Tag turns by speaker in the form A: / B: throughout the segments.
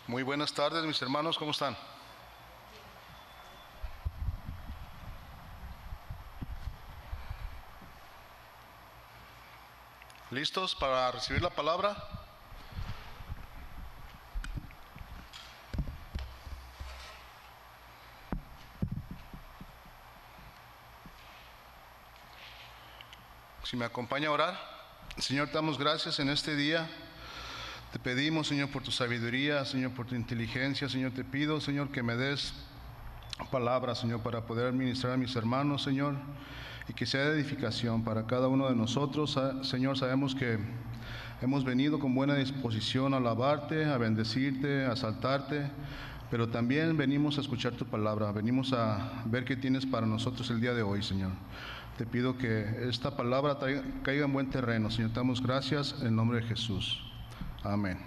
A: Muy buenas tardes, mis hermanos, ¿cómo están? ¿Listos para recibir la palabra? Si me acompaña a orar. Señor, te damos gracias en este día. Te pedimos, Señor, por tu sabiduría, Señor, por tu inteligencia. Señor, te pido, Señor, que me des palabras, Señor, para poder administrar a mis hermanos, Señor, y que sea de edificación para cada uno de nosotros. Señor, sabemos que hemos venido con buena disposición a alabarte, a bendecirte, a exaltarte, pero también venimos a escuchar tu palabra, venimos a ver qué tienes para nosotros el día de hoy, Señor. Te pido que esta palabra caiga en buen terreno, Señor. Te damos gracias en el nombre de Jesús. Amén.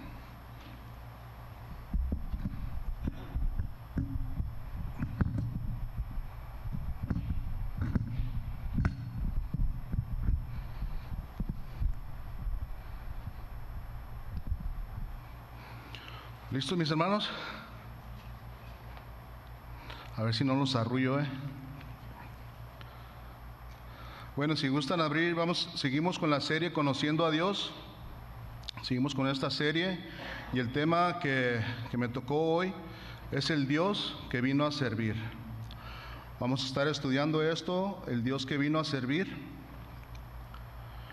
A: ¿Listos, mis hermanos? A ver si no los arrullo, Bueno, si gustan abrir, seguimos con la serie Conociendo a Dios. Seguimos con esta serie y el tema que me tocó hoy es el Dios que vino a servir. Vamos a estar estudiando esto, el Dios que vino a servir.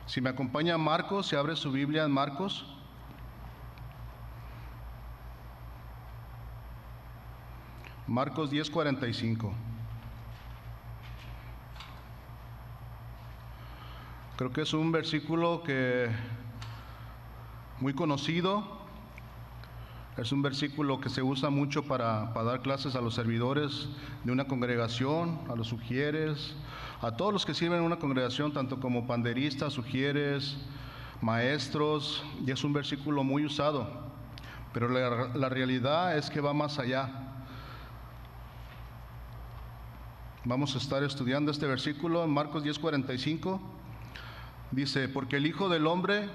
A: Si me acompaña Marcos, se abre su Biblia en Marcos. Marcos 10:45. Creo que es un versículo muy conocido. Es un versículo que se usa mucho para dar clases a los servidores de una congregación, a los sugieres, a todos los que sirven en una congregación, tanto como panderistas, sugieres, maestros, y es un versículo muy usado. Pero la realidad es que va más allá. Vamos a estar estudiando este versículo en Marcos 10:45. Dice, porque el Hijo del Hombre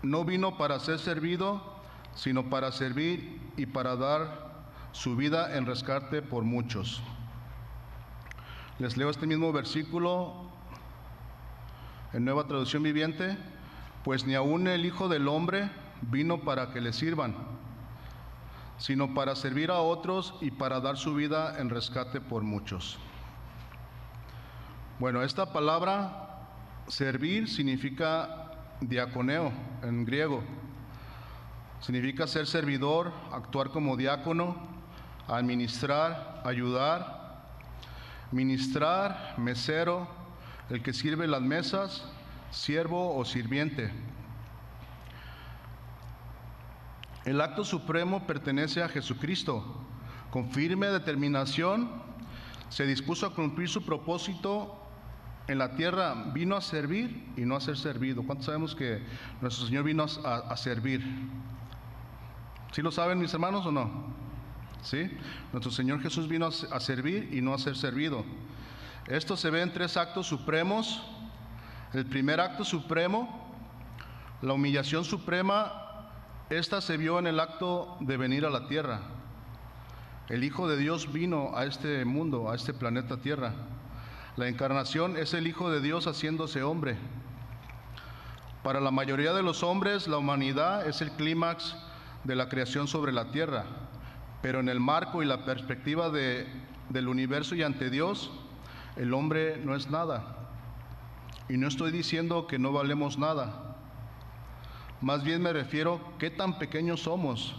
A: no vino para ser servido, sino para servir y para dar su vida en rescate por muchos. Les leo este mismo versículo en Nueva Traducción Viviente. Pues ni aun el Hijo del Hombre vino para que le sirvan, sino para servir a otros y para dar su vida en rescate por muchos. Bueno, esta palabra servir significa diaconeo en griego. Significa ser servidor, actuar como diácono, administrar, ayudar, ministrar, mesero, el que sirve las mesas, siervo o sirviente. El acto supremo pertenece a Jesucristo. Con firme determinación se dispuso a cumplir su propósito en la tierra. Vino a servir y no a ser servido. ¿Cuántos sabemos que nuestro Señor vino a servir? ¿Sí lo saben, mis hermanos, o no? ¿Sí? Nuestro Señor Jesús vino a servir y no a ser servido. Esto se ve en 3 actos supremos. El primer acto supremo, la humillación suprema, esta se vio en el acto de venir a la tierra. El Hijo de Dios vino a este mundo, a este planeta Tierra. La encarnación es el Hijo de Dios haciéndose hombre. Para la mayoría de los hombres, la humanidad es el clímax de la creación sobre la tierra, pero en el marco y la perspectiva del universo y ante Dios, el hombre no es nada. Y no estoy diciendo que no valemos nada, más bien me refiero qué tan pequeños somos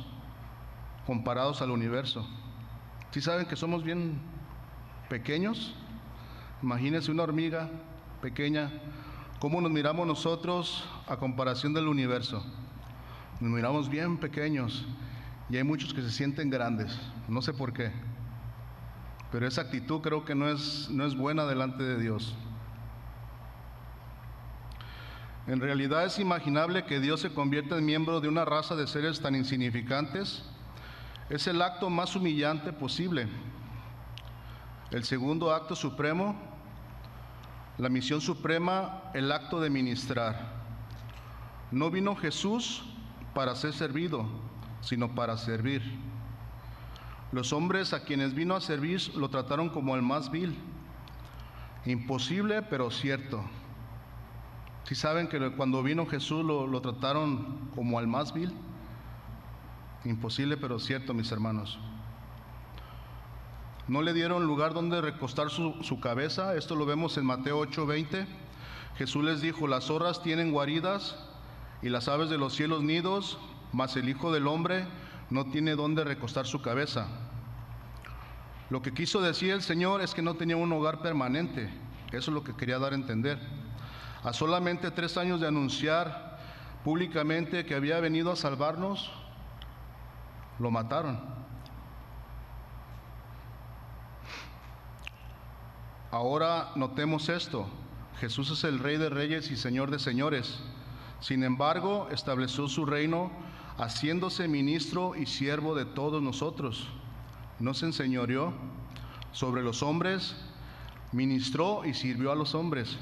A: comparados al universo. ¿Sí saben que somos bien pequeños? Imagínense una hormiga pequeña, ¿cómo nos miramos nosotros a comparación del universo? Nos miramos bien pequeños y hay muchos que se sienten grandes, no sé por qué, pero esa actitud creo que no es buena delante de Dios. En realidad es imaginable que Dios se convierta en miembro de una raza de seres tan insignificantes. Es el acto más humillante posible. El segundo acto supremo, la misión suprema, el acto de ministrar. No vino Jesús para ser servido, sino para servir. Los hombres a quienes vino a servir lo trataron como el más vil. Imposible, pero cierto. ¿Sí saben que cuando vino Jesús lo trataron como al más vil? Imposible, pero cierto, mis hermanos. No le dieron lugar donde recostar su cabeza. Esto lo vemos en Mateo 8:20. Jesús les dijo: las zorras tienen guaridas y las aves de los cielos nidos, mas el Hijo del Hombre no tiene donde recostar su cabeza. Lo que quiso decir el Señor es que no tenía un hogar permanente. Eso es lo que quería dar a entender. A solamente 3 años de anunciar públicamente que había venido a salvarnos, lo mataron. Ahora notemos esto: Jesús es el Rey de Reyes y Señor de Señores. Sin embargo, estableció su reino haciéndose ministro y siervo de todos nosotros. No se enseñoreó sobre los hombres, ministró y sirvió a los hombres.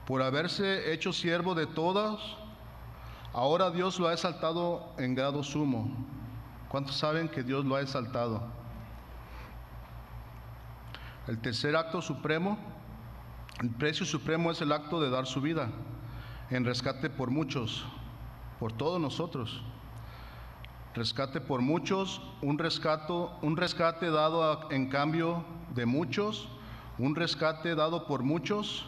A: Por haberse hecho siervo de todos, ahora Dios lo ha exaltado en grado sumo. ¿Cuántos saben que Dios lo ha exaltado? El tercer acto supremo, el precio supremo, es el acto de dar su vida en rescate por muchos, por todos nosotros. Rescate por muchos, un rescate dado en cambio de muchos, un rescate dado por muchos,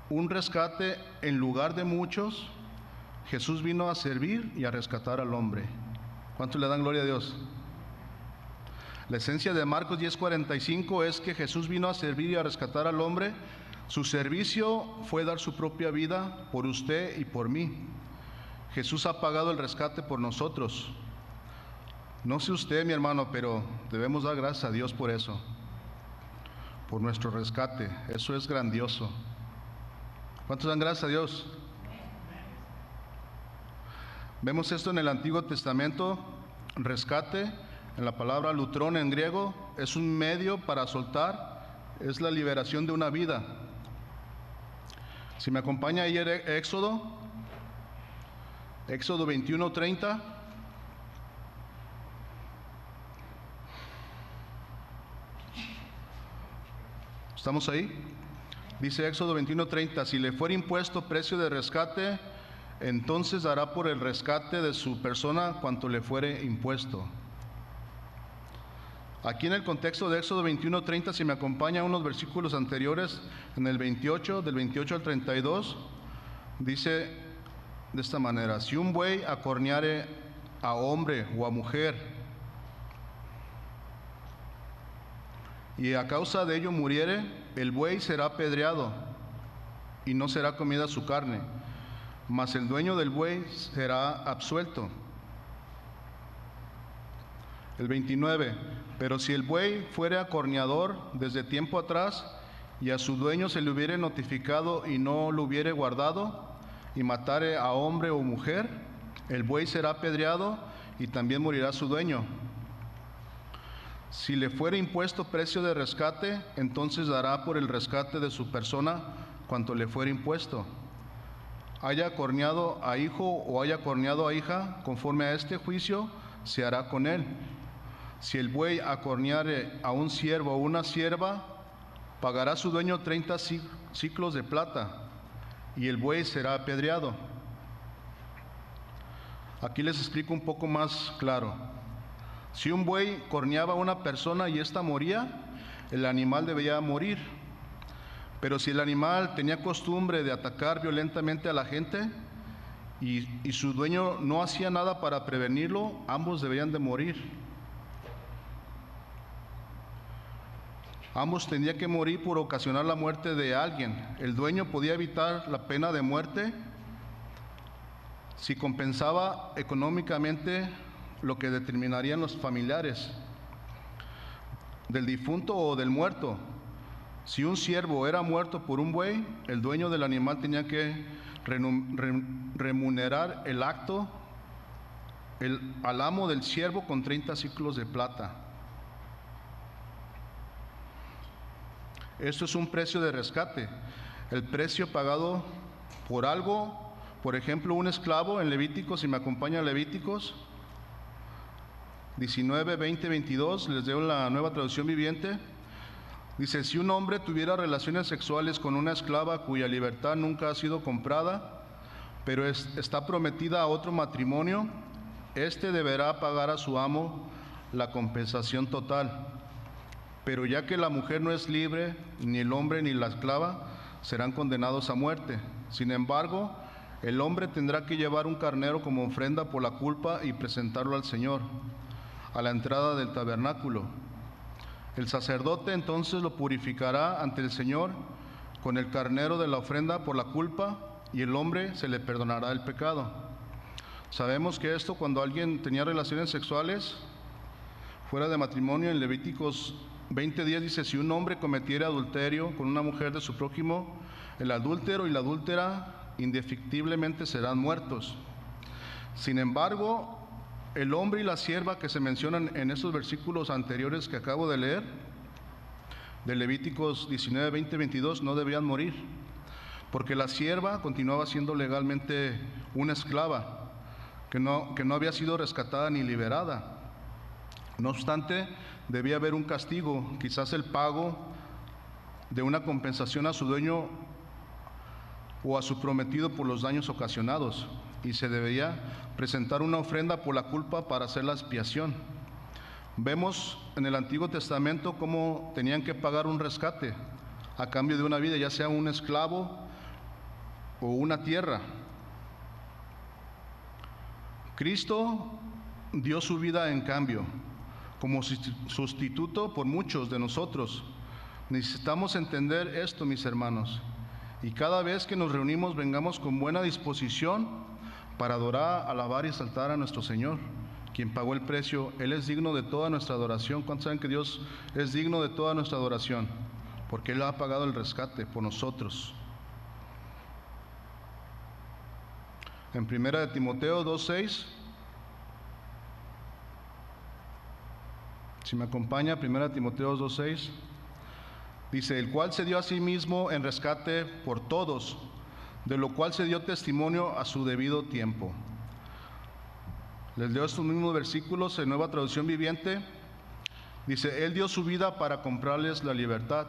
A: un rescate en lugar de muchos. Jesús vino a servir y a rescatar al hombre. ¿Cuántos le dan gloria a Dios? La esencia de Marcos 10:45 es que Jesús vino a servir y a rescatar al hombre. Su servicio fue dar su propia vida por usted y por mí. Jesús ha pagado el rescate por nosotros. No sé usted, mi hermano, pero debemos dar gracias a Dios por eso, por nuestro rescate. Eso es grandioso. ¿Cuántos dan gracias a Dios? Vemos esto en el Antiguo Testamento. Rescate, en la palabra lutrón en griego, es un medio para soltar, es la liberación de una vida. Si me acompaña ahí Éxodo 21:30. ¿Estamos ahí? Dice Éxodo 21:30: si le fuera impuesto precio de rescate, entonces dará por el rescate de su persona cuanto le fuere impuesto. Aquí en el contexto de Éxodo 21:30, si me acompaña unos versículos anteriores, en el 28, del 28 al 32, dice de esta manera: si un buey acorneare a hombre o a mujer, y a causa de ello muriere, el buey será apedreado, y no será comida su carne, mas el dueño del buey será absuelto. El 29, pero si el buey fuere acorneador desde tiempo atrás, y a su dueño se le hubiere notificado y no lo hubiere guardado, y matare a hombre o mujer, el buey será apedreado y también morirá su dueño. Si le fuere impuesto precio de rescate, entonces dará por el rescate de su persona cuanto le fuere impuesto. Haya acorneado a hijo o haya acorneado a hija, conforme a este juicio se hará con él. Si el buey acorneare a un siervo o una sierva, pagará su dueño 30 siclos de plata, y el buey será apedreado. Aquí les explico un poco más claro. Si un buey corneaba a una persona y ésta moría, el animal debía morir. Pero si el animal tenía costumbre de atacar violentamente a la gente y su dueño no hacía nada para prevenirlo, ambos debían de morir. Ambos tenían que morir por ocasionar la muerte de alguien. El dueño podía evitar la pena de muerte si compensaba económicamente lo que determinarían los familiares del difunto o del muerto. Si un siervo era muerto por un buey, el dueño del animal tenía que remunerar el acto al amo del siervo con 30 siclos de plata. Esto es un precio de rescate, el precio pagado por algo Por ejemplo, un esclavo en Levíticos, si me acompaña a Levíticos 19, 20, 22, les leo la Nueva Traducción Viviente. Dice: si un hombre tuviera relaciones sexuales con una esclava cuya libertad nunca ha sido comprada, pero está prometida a otro matrimonio, éste deberá pagar a su amo la compensación total. Pero ya que la mujer no es libre, ni el hombre ni la esclava serán condenados a muerte. Sin embargo, el hombre tendrá que llevar un carnero como ofrenda por la culpa y presentarlo al Señor a la entrada del tabernáculo. El sacerdote entonces lo purificará ante el Señor con el carnero de la ofrenda por la culpa, y el hombre se le perdonará el pecado. Sabemos que esto, cuando alguien tenía relaciones sexuales fuera de matrimonio, en Levíticos 20:10 dice: si un hombre cometiera adulterio con una mujer de su prójimo, el adúltero y la adúltera indefectiblemente serán muertos. Sin embargo, el hombre y la sierva que se mencionan en esos versículos anteriores que acabo de leer, de Levíticos 19, 20, 22, no debían morir, porque la sierva continuaba siendo legalmente una esclava, que no había sido rescatada ni liberada. No obstante, debía haber un castigo, quizás el pago de una compensación a su dueño o a su prometido por los daños ocasionados, y se debía presentar una ofrenda por la culpa para hacer la expiación. Vemos en el Antiguo Testamento cómo tenían que pagar un rescate a cambio de una vida, ya sea un esclavo o una tierra. Cristo dio su vida en cambio, como sustituto por muchos de nosotros. Necesitamos entender esto, mis hermanos, y cada vez que nos reunimos, vengamos con buena disposición para adorar, alabar y exaltar a nuestro Señor, quien pagó el precio. Él es digno de toda nuestra adoración. ¿Cuántos saben que Dios es digno de toda nuestra adoración? Porque Él ha pagado el rescate por nosotros. En 1 Timoteo 2:6, si me acompaña, 1 Timoteo 2:6, dice: el cual se dio a sí mismo en rescate por todos, de lo cual se dio testimonio a su debido tiempo. Les leo estos mismos versículos en Nueva Traducción Viviente. Dice: Él dio su vida para comprarles la libertad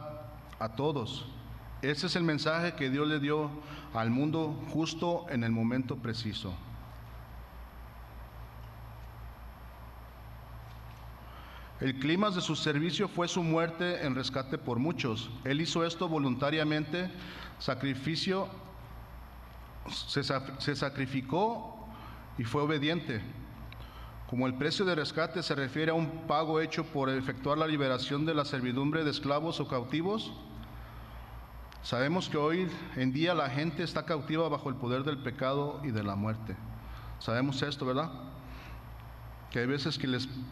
A: a todos. Ese es el mensaje que Dios le dio al mundo justo en el momento preciso. El clímax de su servicio fue su muerte en rescate por muchos. Él hizo esto voluntariamente, se sacrificó y fue obediente. Como el precio de rescate se refiere a un pago hecho por efectuar la liberación de la servidumbre de esclavos o cautivos, sabemos que hoy en día la gente está cautiva bajo el poder del pecado y de la muerte. Sabemos esto, ¿verdad? Que hay veces que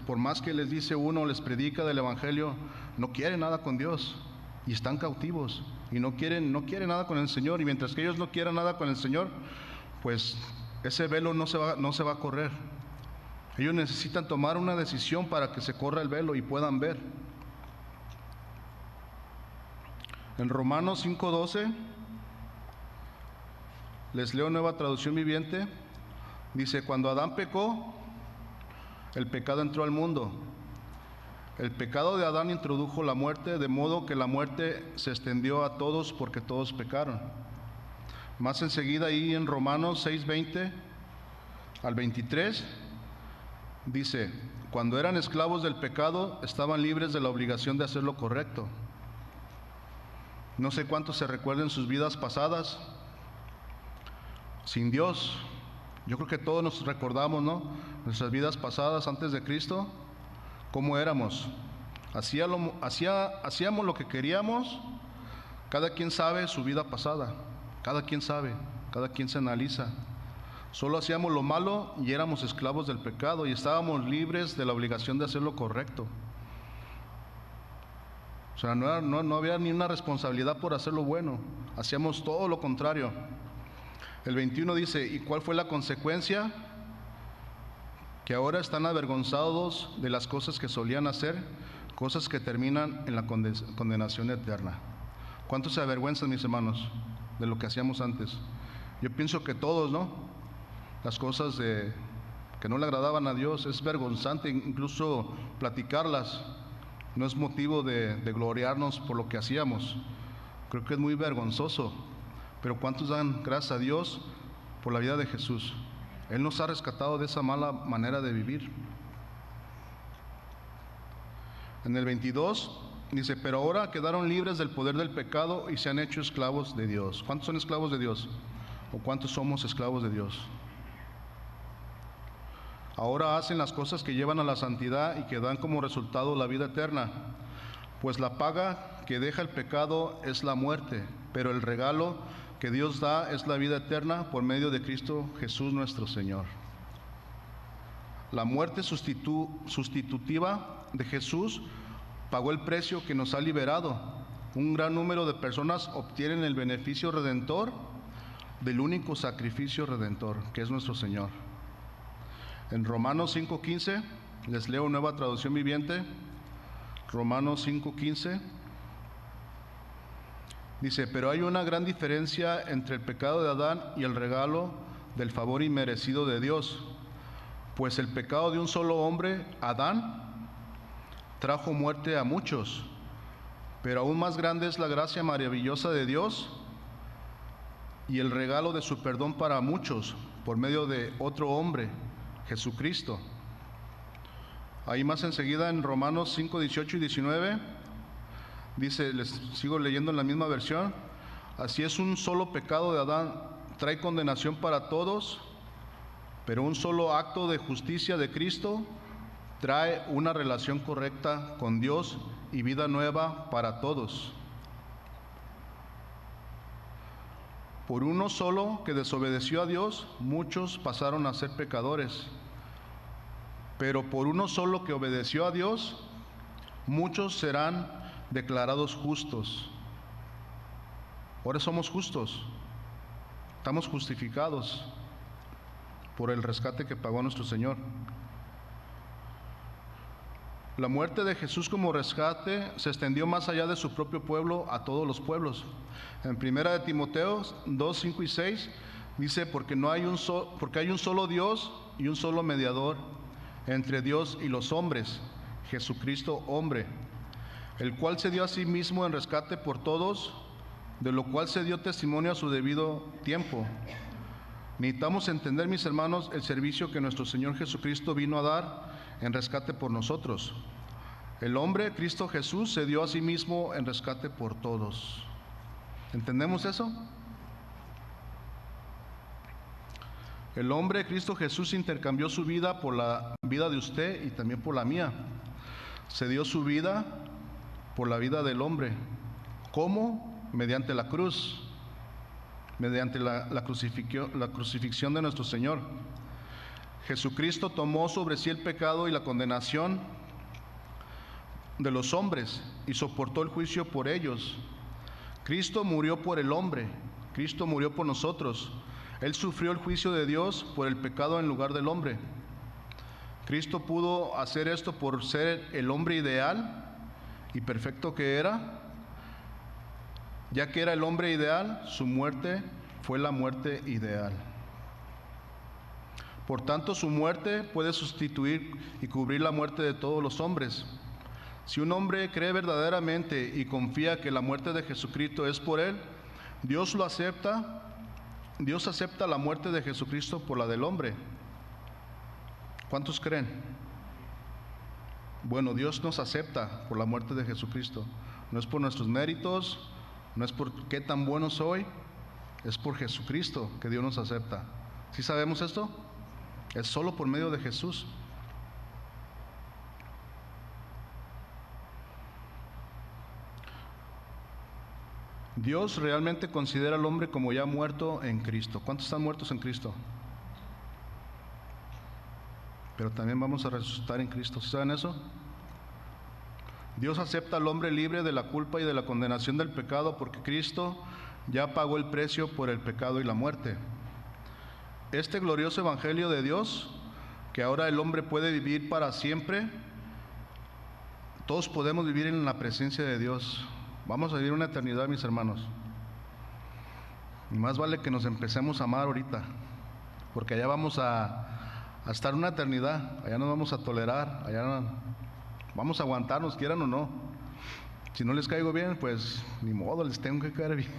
A: por más que les dice uno, les predica del Evangelio, no quieren nada con Dios y están cautivos y no quieren nada con el Señor. Y mientras que ellos no quieran nada con el Señor, pues ese velo no se va a correr. Ellos necesitan tomar una decisión para que se corra el velo y puedan ver. En Romanos 5:12, les leo Nueva Traducción Viviente, dice: cuando Adán pecó, el pecado entró al mundo. El pecado de Adán introdujo la muerte, de modo que la muerte se extendió a todos porque todos pecaron. Más enseguida, ahí en Romanos 6:20 al 23, dice: cuando eran esclavos del pecado, estaban libres de la obligación de hacer lo correcto. No sé cuántos se recuerden sus vidas pasadas sin Dios. Yo creo que todos nos recordamos, ¿no? Nuestras vidas pasadas antes de Cristo, cómo éramos. Hacíamos lo que queríamos. Cada quien sabe su vida pasada. Cada quien sabe, cada quien se analiza. Solo hacíamos lo malo y éramos esclavos del pecado y estábamos libres de la obligación de hacer lo correcto. O sea, no había ni una responsabilidad por hacer lo bueno. Hacíamos todo lo contrario. El 21 dice: ¿y cuál fue la consecuencia? Que ahora están avergonzados de las cosas que solían hacer, cosas que terminan en la condenación eterna. ¿Cuántos se avergüenzan, mis hermanos, de lo que hacíamos antes? Yo pienso que todos, ¿no? Las cosas que no le agradaban a Dios, es vergonzante incluso platicarlas. No es motivo de gloriarnos por lo que hacíamos. Creo que es muy vergonzoso. Pero ¿cuántos dan gracias a Dios por la vida de Jesús? Él nos ha rescatado de esa mala manera de vivir. En el 22 dice, pero ahora quedaron libres del poder del pecado y se han hecho esclavos de Dios. ¿Cuántos son esclavos de Dios? ¿O cuántos somos esclavos de Dios? Ahora hacen las cosas que llevan a la santidad y que dan como resultado la vida eterna. Pues la paga que deja el pecado es la muerte, pero el regalo que Dios da es la vida eterna por medio de Cristo Jesús nuestro Señor. La muerte sustitutiva de Jesús pagó el precio que nos ha liberado. Un gran número de personas obtienen el beneficio redentor del único sacrificio redentor, que es nuestro Señor. En Romanos 5:15, les leo Nueva Traducción Viviente. Romanos 5:15 dice, pero hay una gran diferencia entre el pecado de Adán y el regalo del favor inmerecido de Dios. Pues el pecado de un solo hombre, Adán, trajo muerte a muchos, pero aún más grande es la gracia maravillosa de Dios y el regalo de su perdón para muchos por medio de otro hombre, Jesucristo. Ahí más enseguida en Romanos 5:18 y 19 dice, les sigo leyendo en la misma versión, así es, un solo pecado de Adán trae condenación para todos, pero un solo acto de justicia de Cristo trae una relación correcta con Dios y vida nueva para todos. Por uno solo que desobedeció a Dios, muchos pasaron a ser pecadores. Pero por uno solo que obedeció a Dios, muchos serán declarados justos. Ahora somos justos, estamos justificados por el rescate que pagó nuestro Señor. La muerte de Jesús como rescate se extendió más allá de su propio pueblo a todos los pueblos. En 1 de Timoteo 2:5 y 6 dice, porque hay un solo Dios y un solo mediador entre Dios y los hombres, Jesucristo hombre, el cual se dio a sí mismo en rescate por todos, de lo cual se dio testimonio a su debido tiempo. Necesitamos entender, mis hermanos, el servicio que nuestro Señor Jesucristo vino a dar en rescate por nosotros. El hombre, Cristo Jesús, se dio a sí mismo en rescate por todos. ¿Entendemos eso? El hombre, Cristo Jesús, intercambió su vida por la vida de usted y también por la mía. Se dio su vida por la vida del hombre. ¿Cómo? Mediante la cruz, mediante la crucifixión de nuestro Señor. Jesucristo tomó sobre sí el pecado y la condenación de los hombres y soportó el juicio por ellos. Cristo murió por el hombre, Cristo murió por nosotros. Él sufrió el juicio de Dios por el pecado en lugar del hombre. Cristo pudo hacer esto por ser el hombre ideal y perfecto que era. Ya que era el hombre ideal, su muerte fue la muerte ideal. Por tanto, su muerte puede sustituir y cubrir la muerte de todos los hombres. Si un hombre cree verdaderamente y confía que la muerte de Jesucristo es por él, Dios lo acepta. Dios acepta la muerte de Jesucristo por la del hombre. ¿Cuántos creen? Bueno, Dios nos acepta por la muerte de Jesucristo. No es por nuestros méritos, no es por qué tan bueno soy, es por Jesucristo que Dios nos acepta. ¿Sí sabemos esto? Es solo por medio de Jesús. Dios realmente considera al hombre como ya muerto en Cristo. ¿Cuántos están muertos en Cristo? Pero también vamos a resucitar en Cristo. ¿Saben eso? Dios acepta al hombre libre de la culpa y de la condenación del pecado porque Cristo ya pagó el precio por el pecado y la muerte. Este glorioso evangelio de Dios, que ahora el hombre puede vivir para siempre, todos podemos vivir en la presencia de Dios. Vamos a vivir una eternidad, mis hermanos. Y más vale que nos empecemos a amar ahorita, porque allá vamos a estar una eternidad, allá nos vamos a tolerar, allá vamos a aguantarnos, quieran o no. Si no les caigo bien, pues ni modo, les tengo que caer bien.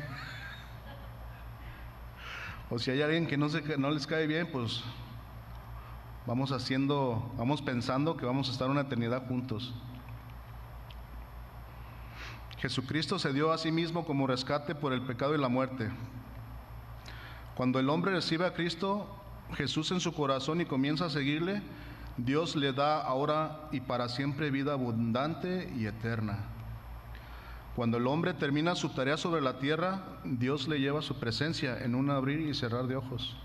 A: O si hay alguien que no les cae bien, pues vamos pensando que vamos a estar una eternidad juntos. Jesucristo se dio a sí mismo como rescate por el pecado y la muerte. Cuando el hombre recibe a Cristo Jesús en su corazón y comienza a seguirle, Dios le da ahora y para siempre vida abundante y eterna. Cuando el hombre termina su tarea sobre la tierra, Dios le lleva a su presencia en un abrir y cerrar de ojos.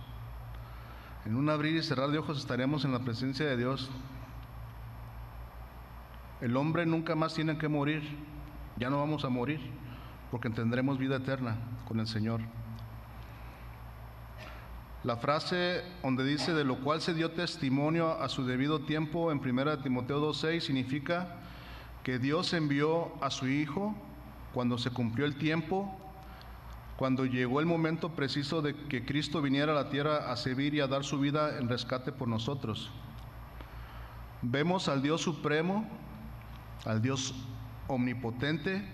A: En un abrir y cerrar de ojos estaremos en la presencia de Dios. El hombre nunca más tiene que morir, ya no vamos a morir, porque tendremos vida eterna con el Señor. La frase donde dice, de lo cual se dio testimonio a su debido tiempo, en 1 Timoteo 2:6, significa que Dios envió a su Hijo cuando se cumplió el tiempo, cuando llegó el momento preciso de que Cristo viniera a la tierra a servir y a dar su vida en rescate por nosotros. Vemos al Dios supremo, al Dios omnipotente,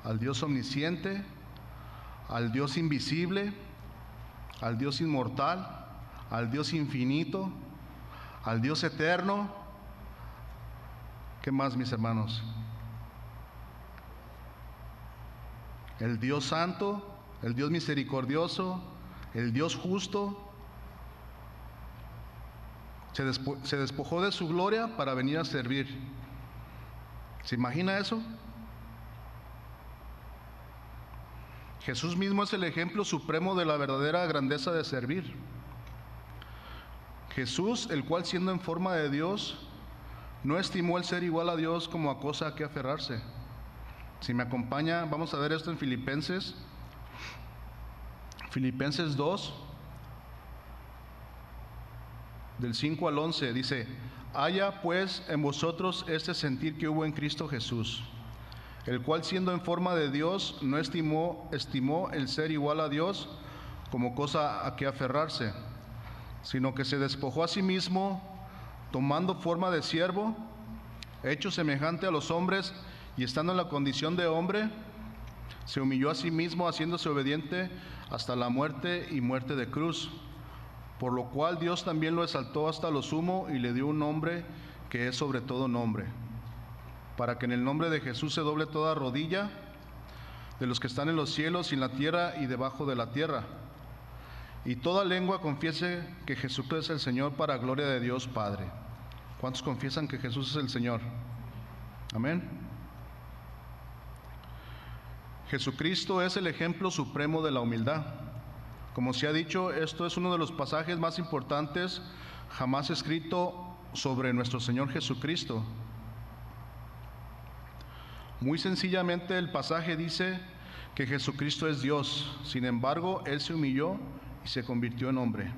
A: al Dios omnisciente, al Dios invisible, al Dios inmortal, al Dios infinito, al Dios eterno. ¿Qué más, mis hermanos? El Dios santo, el Dios misericordioso, el Dios justo. Se despojó de su gloria para venir a servir. ¿Se imagina eso? Jesús mismo es el ejemplo supremo de la verdadera grandeza de servir. Jesús, el cual siendo en forma de Dios, no estimó el ser igual a Dios como a cosa a que aferrarse. Si me acompaña, vamos a ver esto en Filipenses 2, del 5 al 11, dice: haya pues en vosotros este sentir que hubo en Cristo Jesús, el cual siendo en forma de Dios no estimó el ser igual a Dios como cosa a que aferrarse, sino que se despojó a sí mismo, tomando forma de siervo, hecho semejante a los hombres, y estando en la condición de hombre, se humilló a sí mismo, haciéndose obediente hasta la muerte y muerte de cruz, por lo cual Dios también lo exaltó hasta lo sumo y le dio un nombre que es sobre todo nombre, para que en el nombre de Jesús se doble toda rodilla de los que están en los cielos y en la tierra y debajo de la tierra, y toda lengua confiese que Jesucristo es el Señor, para gloria de Dios Padre. ¿Cuántos confiesan que Jesús es el Señor? Amén. Jesucristo es el ejemplo supremo de la humildad. Como se ha dicho, esto es uno de los pasajes más importantes jamás escrito sobre nuestro Señor Jesucristo. Muy sencillamente el pasaje dice que Jesucristo es Dios, sin embargo, Él se humilló y se convirtió en hombre.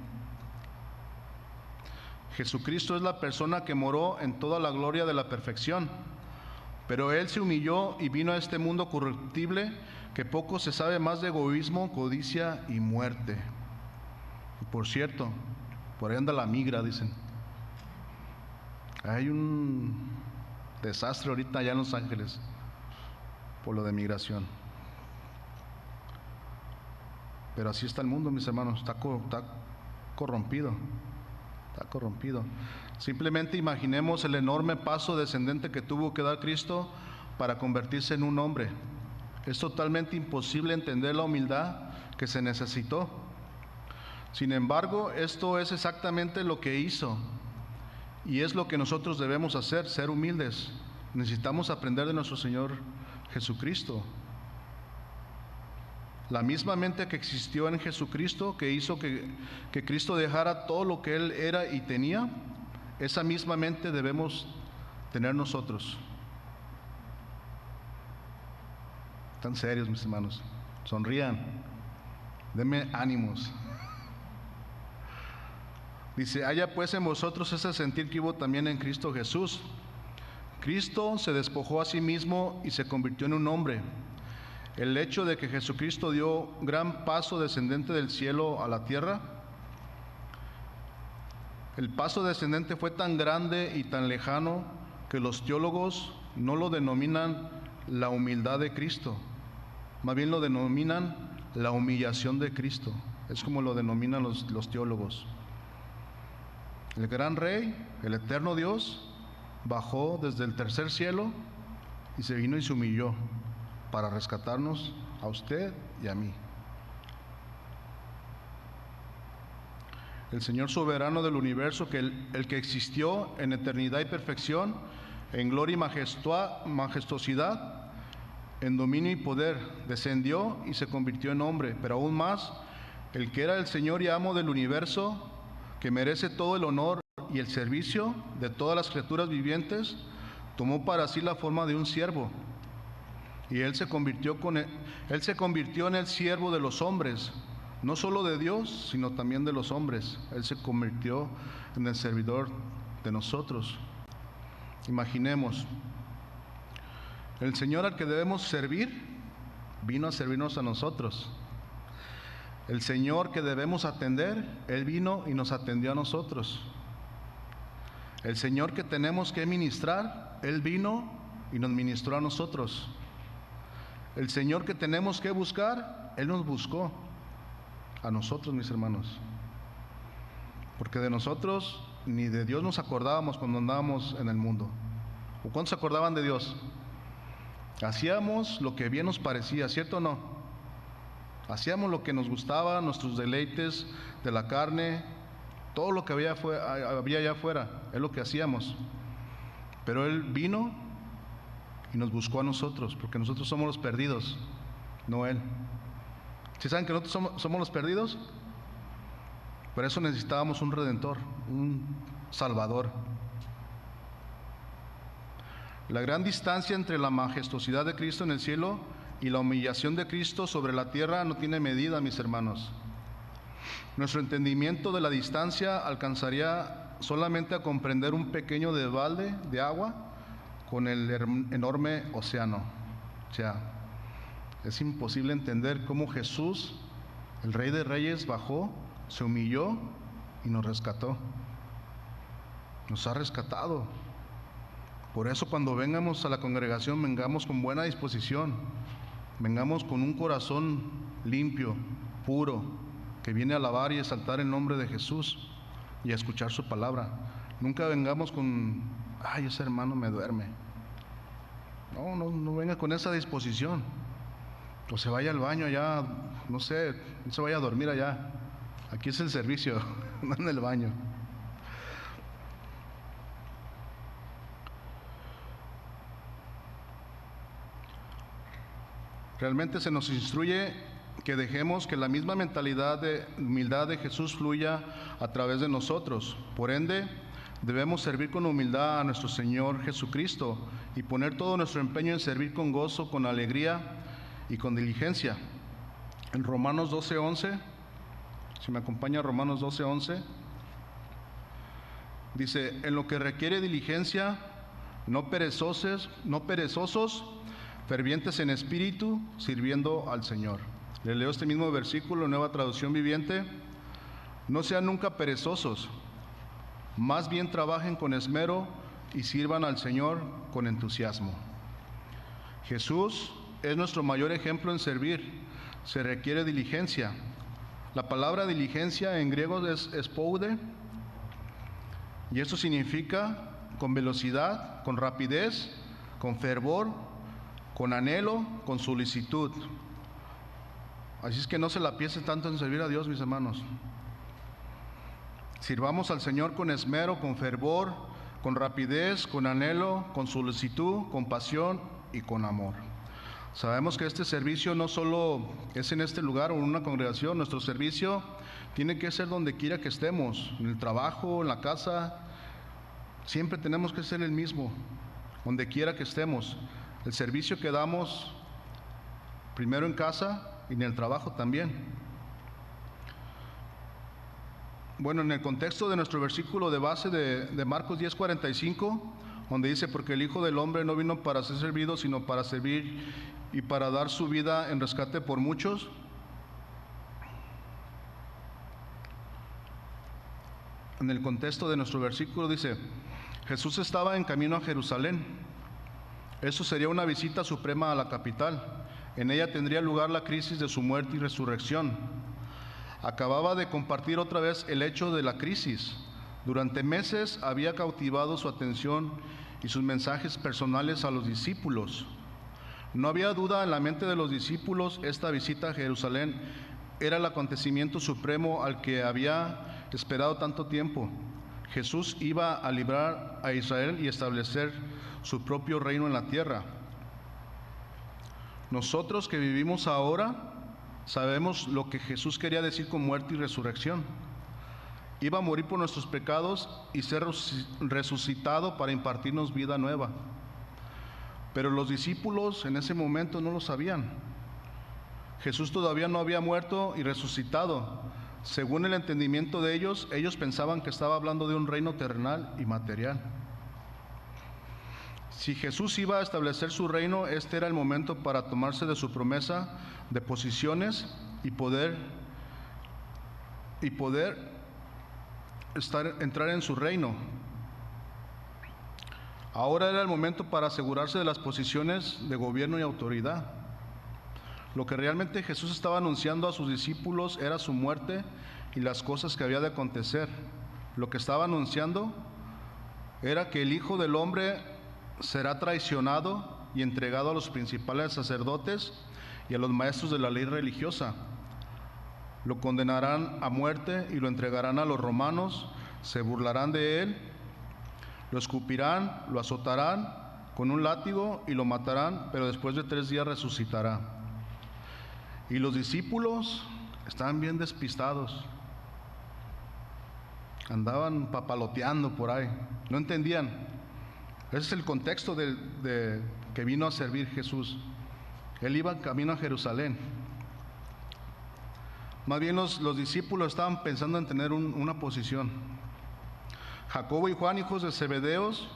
A: Jesucristo es la persona que moró en toda la gloria de la perfección, pero Él se humilló y vino a este mundo corruptible, que poco se sabe más de egoísmo, codicia y muerte. Y por cierto, por ahí anda la migra, dicen. Hay un desastre ahorita allá en Los Ángeles por lo de migración. Pero así está el mundo, mis hermanos, está corrompido. Está corrompido. Simplemente imaginemos el enorme paso descendente que tuvo que dar Cristo para convertirse en un hombre. Es totalmente imposible entender la humildad que se necesitó. Sin embargo, esto es exactamente lo que hizo, y es lo que nosotros debemos hacer, ser humildes. Necesitamos aprender de nuestro Señor Jesucristo. La misma mente que existió en Jesucristo, que hizo que Cristo dejara todo lo que Él era y tenía, esa misma mente debemos tener nosotros. Están serios, mis hermanos. Sonrían. Denme ánimos. Dice: haya pues en vosotros ese sentir que hubo también en Cristo Jesús. Cristo se despojó a sí mismo y se convirtió en un hombre. el hecho de que Jesucristo dio gran paso descendente del cielo a la tierra. El paso descendente fue tan grande y tan lejano que los teólogos no lo denominan la humildad de Cristo, más bien lo denominan la humillación de Cristo. Es como lo denominan los teólogos. El gran Rey, el eterno Dios, bajó desde el tercer cielo y se vino y se humilló para rescatarnos a usted y a mí. El Señor soberano del universo, el que existió en eternidad y perfección, en gloria y majestuosidad, en dominio y poder, descendió y se convirtió en hombre, pero aún más, el que era el Señor y amo del universo, que merece todo el honor y el servicio de todas las criaturas vivientes, tomó para sí la forma de un siervo, y Él se convirtió en el siervo de los hombres, no solo de Dios, sino también de los hombres. Él se convirtió en el servidor de nosotros. Imaginemos, el Señor al que debemos servir, vino a servirnos a nosotros. El Señor que debemos atender, Él vino y nos atendió a nosotros. El Señor que tenemos que ministrar, Él vino y nos ministró a nosotros. El Señor que tenemos que buscar, Él nos buscó a nosotros, mis hermanos. Porque de nosotros ni de Dios nos acordábamos cuando andábamos en el mundo. ¿O cuántos se acordaban de Dios? Hacíamos lo que bien nos parecía, ¿cierto o no? Hacíamos lo que nos gustaba, nuestros deleites de la carne, todo lo que había allá afuera, es lo que hacíamos. Pero Él vino y nos buscó a nosotros, porque nosotros somos los perdidos, no Él. ¿Sí saben que nosotros somos los perdidos? Por eso necesitábamos un Redentor, un Salvador. La gran distancia entre la majestuosidad de Cristo en el cielo y la humillación de Cristo sobre la tierra no tiene medida, mis hermanos. Nuestro entendimiento de la distancia alcanzaría solamente a comprender un pequeño desbalde de agua con el enorme océano. O sea, es imposible entender cómo Jesús, el Rey de Reyes, bajó, se humilló y nos rescató. Nos ha rescatado. Por eso cuando vengamos a la congregación, vengamos con buena disposición, vengamos con un corazón limpio, puro, que viene a alabar y exaltar el nombre de Jesús y a escuchar su palabra. Nunca vengamos con, ay, ese hermano me duerme. No venga con esa disposición. O se vaya al baño allá, no sé, no se vaya a dormir allá. Aquí es el servicio, no en el baño. Realmente se nos instruye que dejemos que la misma mentalidad de humildad de Jesús fluya a través de nosotros. Por ende, debemos servir con humildad a nuestro Señor Jesucristo y poner todo nuestro empeño en servir con gozo, con alegría y con diligencia. En Romanos 12:11, si me acompaña Romanos 12:11, dice: en lo que requiere diligencia, no perezosos, fervientes en espíritu, sirviendo al Señor. Le leo este mismo versículo, Nueva Traducción Viviente. No sean nunca perezosos, más bien trabajen con esmero y sirvan al Señor con entusiasmo. Jesús es nuestro mayor ejemplo en servir. Se requiere diligencia. La palabra diligencia en griego es espoude, y esto significa con velocidad, con rapidez, con fervor, con anhelo, con solicitud. Así es que no se la piensen tanto en servir a Dios, mis hermanos. Sirvamos al Señor con esmero, con fervor, con rapidez, con anhelo, con solicitud, con pasión y con amor. Sabemos que este servicio no solo es en este lugar o en una congregación. Nuestro servicio tiene que ser donde quiera que estemos, en el trabajo, en la casa. Siempre tenemos que ser el mismo, donde quiera que estemos. El servicio que damos primero en casa y en el trabajo también. Bueno, en el contexto de nuestro versículo de base de Marcos 10:45, donde dice, porque el Hijo del Hombre no vino para ser servido, sino para servir y para dar su vida en rescate por muchos. En el contexto de nuestro versículo dice, Jesús estaba en camino a Jerusalén. Eso sería una visita suprema a la capital. En ella tendría lugar la crisis de su muerte y resurrección. Acababa de compartir otra vez el hecho de la crisis. Durante meses había cautivado su atención y sus mensajes personales a los discípulos. No había duda en la mente de los discípulos, esta visita a Jerusalén era el acontecimiento supremo al que había esperado tanto tiempo. Jesús iba a librar a Israel y establecer su propio reino en la tierra. Nosotros que vivimos ahora sabemos lo que Jesús quería decir con muerte y resurrección. Iba a morir por nuestros pecados y ser resucitado para impartirnos vida nueva. Pero los discípulos en ese momento no lo sabían. Jesús todavía no había muerto y resucitado. Según el entendimiento de ellos pensaban que estaba hablando de un reino terrenal y material. Si Jesús iba a establecer su reino, este era el momento para tomarse de su promesa de posiciones y poder entrar en su reino. Ahora era el momento para asegurarse de las posiciones de gobierno y autoridad. Lo que realmente Jesús estaba anunciando a sus discípulos era su muerte y las cosas que había de acontecer. Lo que estaba anunciando era que el Hijo del Hombre será traicionado y entregado a los principales sacerdotes y a los maestros de la ley religiosa. Lo condenarán a muerte y lo entregarán a los romanos, se burlarán de él, lo escupirán, lo azotarán con un látigo y lo matarán, pero después de 3 días resucitará. Y los discípulos estaban bien despistados, andaban papaloteando por ahí, no entendían. Ese es el contexto de que vino a servir Jesús. Él iba camino a Jerusalén. Más bien los discípulos estaban pensando en tener una posición. Jacobo y Juan, hijos de Zebedeos,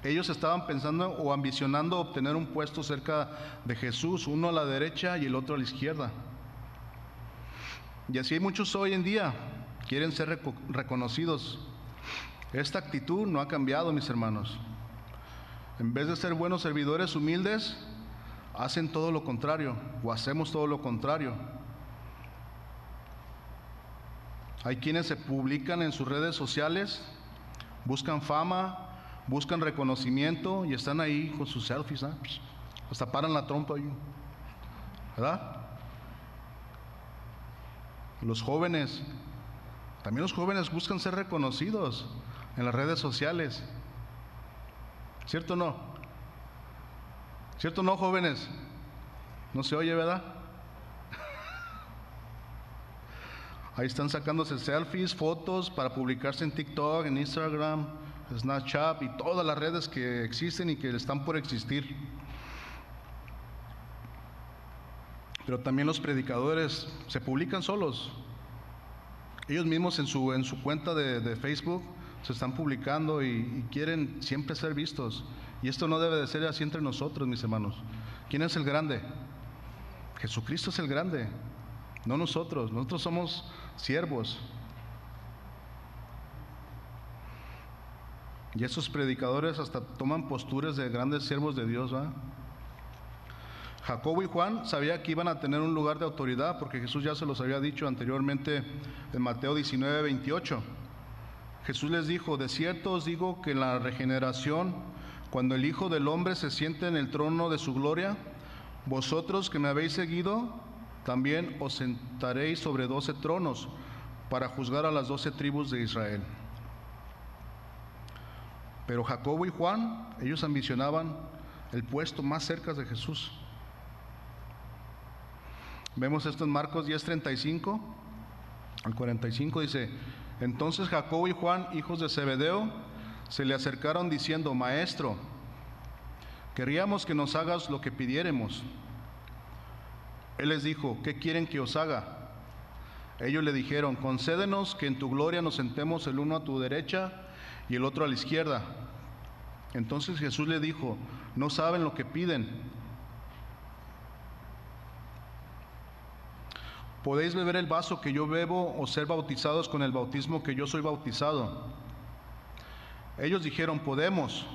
A: ellos estaban pensando o ambicionando obtener un puesto cerca de Jesús, uno a la derecha y el otro a la izquierda. Y así hay muchos hoy en día, quieren ser reconocidos. Esta actitud no ha cambiado, mis hermanos. En vez de ser buenos servidores humildes, hacen todo lo contrario, o hacemos todo lo contrario. Hay quienes se publican en sus redes sociales, buscan fama, buscan reconocimiento y están ahí con sus selfies, ¿eh? Hasta paran la trompa ahí, ¿verdad? Los jóvenes, también los jóvenes buscan ser reconocidos en las redes sociales. ¿Cierto o no? ¿Cierto o no, jóvenes? No se oye, ¿verdad? Ahí están sacándose selfies, fotos para publicarse en TikTok, en Instagram, Snapchat y todas las redes que existen y que están por existir. Pero también los predicadores se publican solos. Ellos mismos en su cuenta de Facebook se están publicando y quieren siempre ser vistos. Y esto no debe de ser así entre nosotros, mis hermanos. ¿Quién es el grande? Jesucristo es el grande, no nosotros. Nosotros somos siervos. Y esos predicadores hasta toman posturas de grandes siervos de Dios, ¿verdad? Jacobo y Juan sabían que iban a tener un lugar de autoridad porque Jesús ya se los había dicho anteriormente en Mateo 19:28. Jesús les dijo: de cierto os digo que en la regeneración, cuando el Hijo del Hombre se siente en el trono de su gloria, vosotros que me habéis seguido, también os sentaréis sobre 12 tronos para juzgar a las 12 tribus de Israel. Pero Jacobo y Juan, ellos ambicionaban el puesto más cerca de Jesús. Vemos esto en Marcos 10:35 al 45, dice: entonces Jacobo y Juan, hijos de Zebedeo, se le acercaron diciendo: Maestro, queríamos que nos hagas lo que pidiéremos. Él les dijo: ¿qué quieren que os haga? Ellos le dijeron: concédenos que en tu gloria nos sentemos el uno a tu derecha y el otro a la izquierda. Entonces Jesús le dijo: no saben lo que piden. ¿Podéis beber el vaso que yo bebo o ser bautizados con el bautismo que yo soy bautizado? Ellos dijeron: podemos.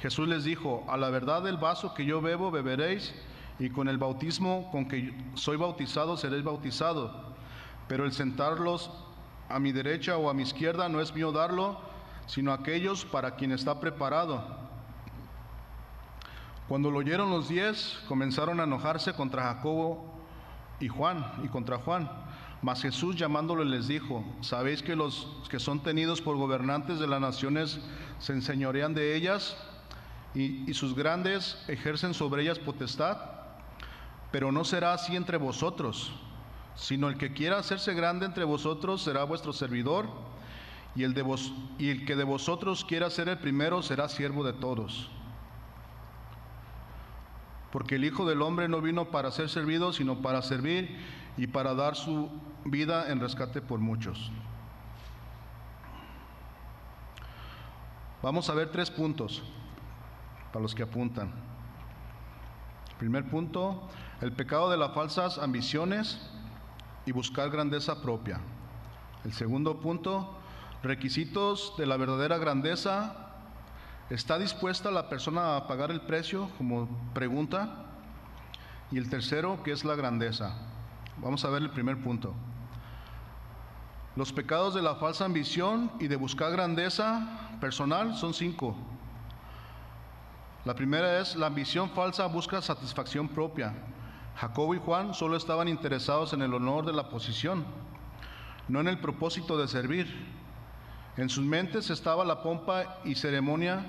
A: Jesús les dijo: a la verdad, el vaso que yo bebo beberéis, y con el bautismo con que soy bautizado seréis bautizados. Pero el sentarlos a mi derecha o a mi izquierda no es mío darlo, sino aquellos para quien está preparado. Cuando lo oyeron los 10, comenzaron a enojarse contra Jacobo y contra Juan. Mas Jesús, llamándole, les dijo: ¿sabéis que los que son tenidos por gobernantes de las naciones se enseñorean de ellas, y sus grandes ejercen sobre ellas potestad? Pero no será así entre vosotros, sino el que quiera hacerse grande entre vosotros será vuestro servidor, y el que de vosotros quiera ser el primero será siervo de todos. Porque el Hijo del Hombre no vino para ser servido, sino para servir y para dar su vida en rescate por muchos. Vamos a ver 3 puntos para los que apuntan. Primer punto: el pecado de las falsas ambiciones y buscar grandeza propia. El segundo punto: requisitos de la verdadera grandeza. ¿Está dispuesta la persona a pagar el precio? Como pregunta. Y el tercero, ¿qué es la grandeza? Vamos a ver el primer punto. Los pecados de la falsa ambición y de buscar grandeza personal son 5. La primera es: la ambición falsa busca satisfacción propia. Jacobo y Juan solo estaban interesados en el honor de la posición, no en el propósito de servir. En sus mentes estaba la pompa y ceremonia,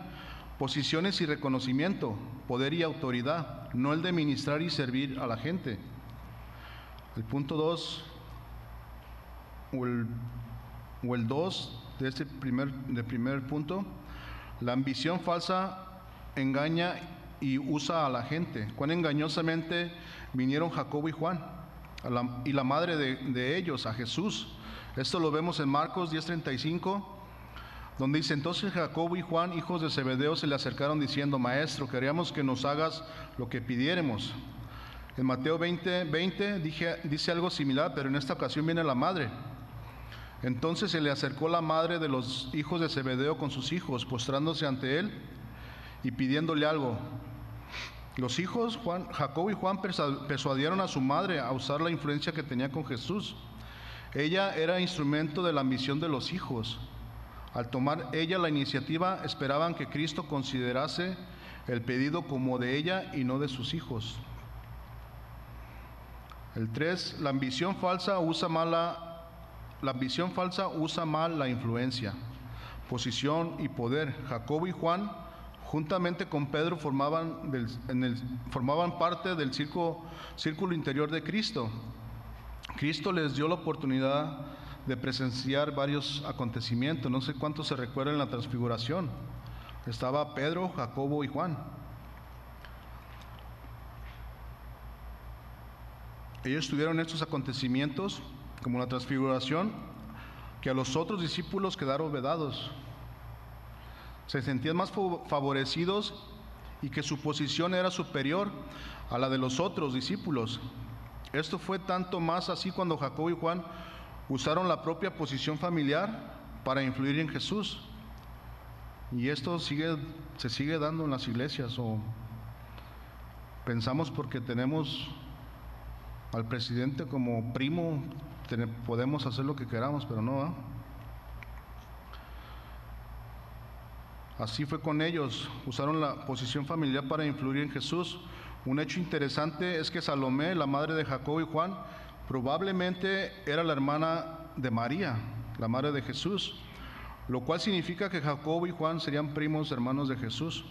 A: posiciones y reconocimiento, poder y autoridad, no el de ministrar y servir a la gente. El punto 2, o el 2 de este primer punto: la ambición falsa engaña y usa a la gente. Cuán engañosamente vinieron Jacobo y Juan, y la madre de ellos, a Jesús. Esto lo vemos en Marcos 10:35, donde dice: entonces Jacobo y Juan, hijos de Zebedeo, se le acercaron diciendo: Maestro, queríamos que nos hagas lo que pidiéremos. En Mateo 20:20 dice algo similar, pero en esta ocasión viene la madre. Entonces se le acercó la madre de los hijos de Zebedeo con sus hijos, postrándose ante él y pidiéndole algo. Los hijos, Jacobo y Juan, persuadieron a su madre a usar la influencia que tenía con Jesús. Ella era instrumento de la ambición de los hijos. Al tomar ella la iniciativa, esperaban que Cristo considerase el pedido como de ella y no de sus hijos. El 3, la ambición falsa usa mal la influencia, posición y poder. Jacobo y Juan, juntamente con Pedro, formaban parte del círculo interior de Cristo. Cristo les dio la oportunidad de presenciar varios acontecimientos. No sé cuántos se recuerdan en la transfiguración. Estaba Pedro, Jacobo y Juan. Ellos tuvieron estos acontecimientos, como la transfiguración, que a los otros discípulos quedaron vedados. Se sentían más favorecidos y que su posición era superior a la de los otros discípulos. Esto fue tanto más así cuando Jacobo y Juan usaron la propia posición familiar para influir en Jesús. Y esto se sigue dando en las iglesias, o pensamos porque tenemos al presidente como primo, podemos hacer lo que queramos, pero no, ¿eh? Así fue con ellos, usaron la posición familiar para influir en Jesús. Un hecho interesante es que Salomé, la madre de Jacobo y Juan, probablemente era la hermana de María, la madre de Jesús, lo cual significa que Jacobo y Juan serían primos hermanos de Jesús.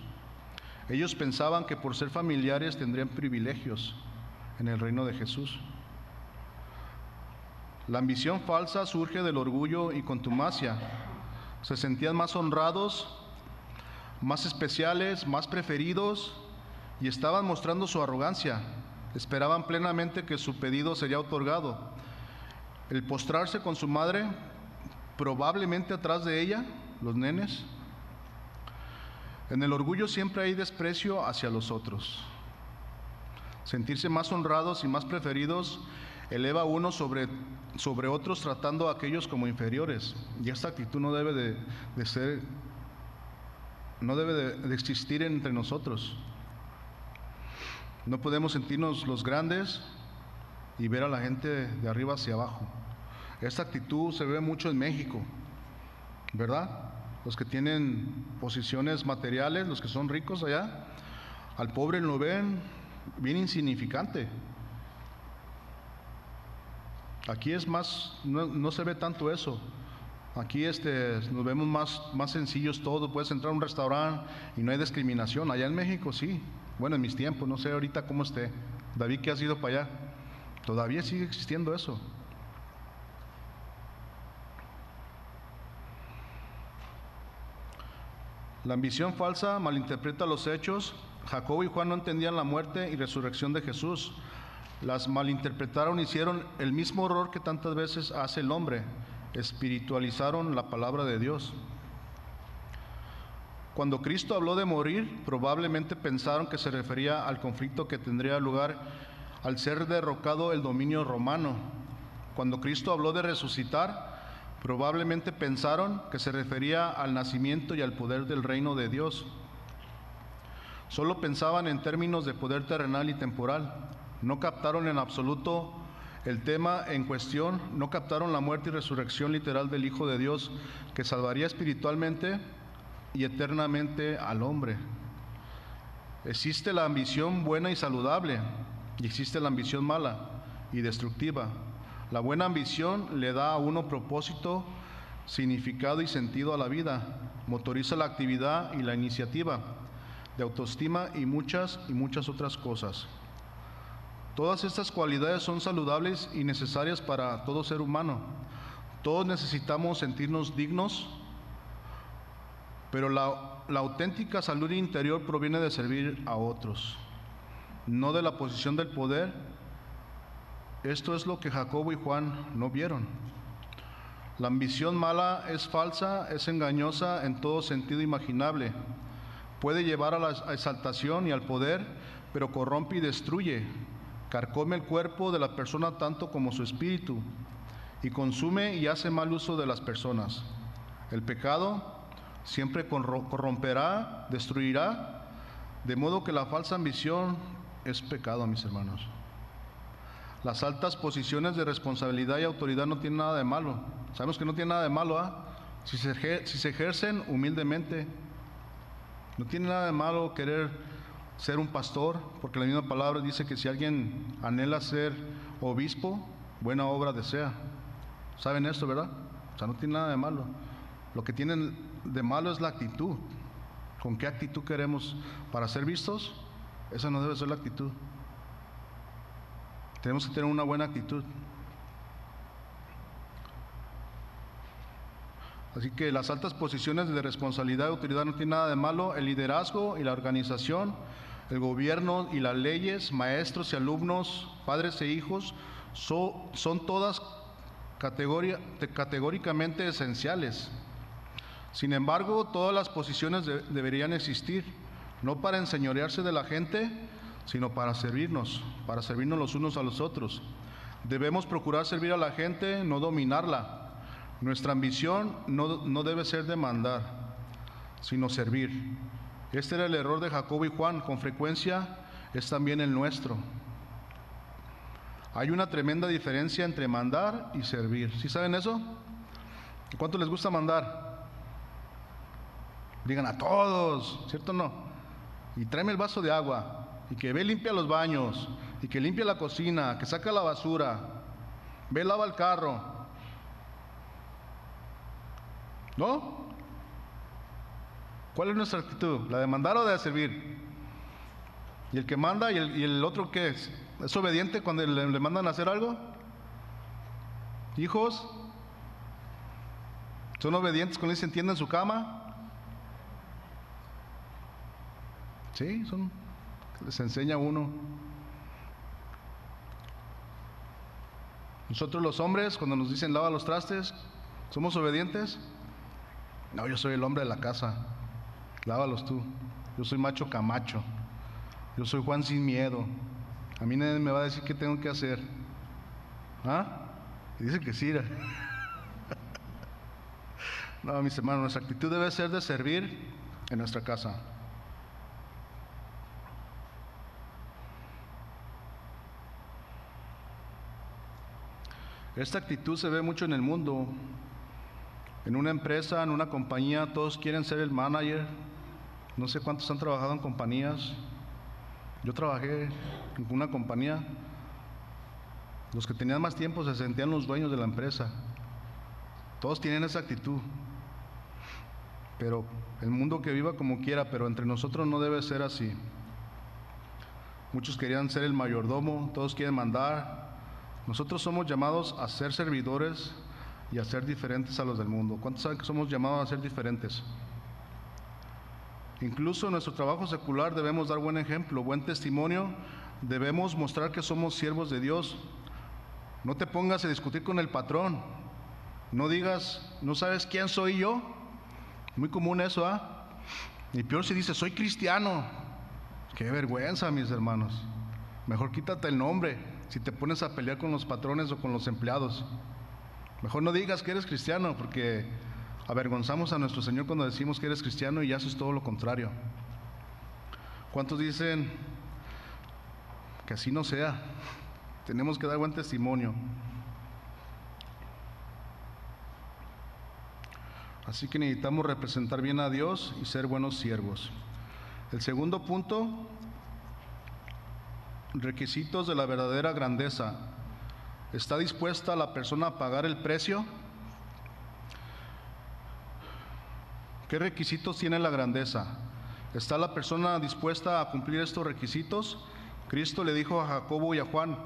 A: Ellos pensaban que por ser familiares tendrían privilegios en el reino de Jesús. La ambición falsa surge del orgullo y contumacia. Se sentían más honrados, más especiales, más preferidos, y estaban mostrando su arrogancia. Esperaban plenamente que su pedido sería otorgado. El postrarse con su madre, probablemente atrás de ella, los nenes, En el orgullo siempre hay desprecio hacia los otros. Sentirse más honrados y más preferidos eleva a uno sobre otros, tratando a aquellos como inferiores. Y esta actitud no debe de existir entre nosotros. No podemos sentirnos los grandes y ver a la gente de arriba hacia abajo. Esta actitud se ve mucho en México, ¿verdad? Los que tienen posiciones materiales, los que son ricos allá, al pobre lo ven bien insignificante. Aquí es más, no se ve tanto eso. Aquí nos vemos más sencillos todos. Puedes entrar a un restaurante y no hay discriminación. Allá en México sí. Bueno, en mis tiempos, no sé ahorita cómo esté. David, que has ido para allá, todavía sigue existiendo eso. La ambición falsa malinterpreta los hechos. Jacobo y Juan no entendían la muerte y resurrección de Jesús. Las malinterpretaron, hicieron el mismo error que tantas veces hace el hombre. Espiritualizaron la palabra de Dios. Cuando Cristo habló de morir, probablemente pensaron que se refería al conflicto que tendría lugar al ser derrocado el dominio romano. Cuando Cristo habló de resucitar, probablemente pensaron que se refería al nacimiento y al poder del reino de Dios. Solo pensaban en términos de poder terrenal y temporal. No captaron en absoluto el tema en cuestión, no captaron la muerte y resurrección literal del Hijo de Dios, que salvaría espiritualmente y eternamente al hombre. Existe la ambición buena y saludable, y existe la ambición mala y destructiva. La buena ambición le da a uno propósito, significado y sentido a la vida, motoriza la actividad y la iniciativa de autoestima y muchas otras cosas. Todas estas cualidades son saludables y necesarias para todo ser humano. Todos necesitamos sentirnos dignos, pero la auténtica salud interior proviene de servir a otros, no de la posición del poder. Esto es lo que Jacobo y Juan no vieron. La ambición mala es falsa, es engañosa en todo sentido imaginable. Puede llevar a la exaltación y al poder, pero corrompe y destruye. Carcome el cuerpo de la persona tanto como su espíritu, y consume y hace mal uso de las personas. El pecado siempre corromperá, destruirá, de modo que la falsa ambición es pecado, mis hermanos. Las altas posiciones de responsabilidad y autoridad no tienen nada de malo. Sabemos que no tiene nada de malo, si se ejercen humildemente. No tiene nada de malo querer ser un pastor, porque la misma palabra dice que si alguien anhela ser obispo, buena obra desea. ¿Saben esto, verdad? O sea, no tiene nada de malo. Lo que tienen de malo es la actitud. ¿Con qué actitud queremos para ser vistos? Esa no debe ser la actitud. Tenemos que tener una buena actitud. Así que las altas posiciones de responsabilidad y autoridad no tienen nada de malo. El liderazgo y la organización, el gobierno y las leyes, maestros y alumnos, padres e hijos, son todas categóricamente esenciales. Sin embargo, todas las posiciones deberían existir, no para enseñorearse de la gente, sino para servirnos los unos a los otros. Debemos procurar servir a la gente, no dominarla. Nuestra ambición no debe ser demandar, sino servir. Este era el error de Jacobo y Juan, con frecuencia es también el nuestro. Hay una tremenda diferencia entre mandar y servir. ¿Sí saben eso? ¿Cuánto les gusta mandar? Digan a todos, ¿cierto o no? Y tráeme el vaso de agua, y que ve limpia los baños, y que limpia la cocina, que saca la basura, ve lava el carro. ¿No? ¿Cuál es nuestra actitud? ¿La de mandar o de servir? ¿Y el que manda y el otro qué es? ¿Es obediente cuando le mandan a hacer algo? ¿Hijos? ¿Son obedientes cuando se entienden en su cama? Sí, les enseña uno. Nosotros los hombres, cuando nos dicen lava los trastes, ¿somos obedientes? No, yo soy el hombre de la casa. Lávalos tú. Yo soy macho camacho. Yo soy Juan sin miedo. A mí nadie me va a decir qué tengo que hacer. ¿Ah? Y dice que sí. No, mis hermanos, nuestra actitud debe ser de servir en nuestra casa. Esta actitud se ve mucho en el mundo. En una empresa, en una compañía, todos quieren ser el manager. No sé cuántos han trabajado en compañías. Yo trabajé en una compañía. Los que tenían más tiempo se sentían los dueños de la empresa. Todos tienen esa actitud. Pero el mundo que viva como quiera, pero entre nosotros no debe ser así. Muchos querían ser el mayordomo, todos quieren mandar. Nosotros somos llamados a ser servidores y a ser diferentes a los del mundo. ¿Cuántos saben que somos llamados a ser diferentes? Incluso en nuestro trabajo secular debemos dar buen ejemplo, buen testimonio. Debemos mostrar que somos siervos de Dios. No te pongas a discutir con el patrón. No digas, ¿no sabes quién soy yo? Muy común eso, ¿ah? Y peor si dices, soy cristiano. Qué vergüenza, mis hermanos. Mejor quítate el nombre si te pones a pelear con los patrones o con los empleados. Mejor no digas que eres cristiano, porque avergonzamos a nuestro Señor cuando decimos que eres cristiano y haces todo lo contrario. ¿Cuántos dicen que así no sea? Tenemos que dar buen testimonio. Así que necesitamos representar bien a Dios y ser buenos siervos. El segundo punto, requisitos de la verdadera grandeza. ¿Está dispuesta la persona a pagar el precio? ¿Qué requisitos tiene la grandeza? ¿Está la persona dispuesta a cumplir estos requisitos? Cristo le dijo a Jacobo y a Juan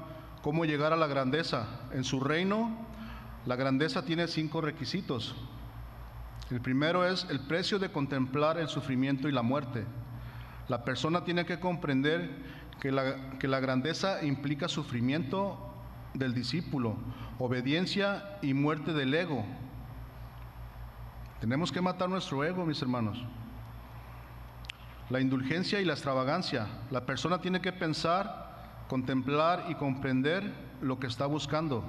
A: cómo llegar a la grandeza. En su reino, la grandeza tiene 5 requisitos. El primero es el precio de contemplar el sufrimiento y la muerte. La persona tiene que comprender que la grandeza implica sufrimiento del discípulo, obediencia y muerte del ego. Tenemos que matar nuestro ego, mis hermanos. La indulgencia y la extravagancia. La persona tiene que pensar, contemplar y comprender lo que está buscando.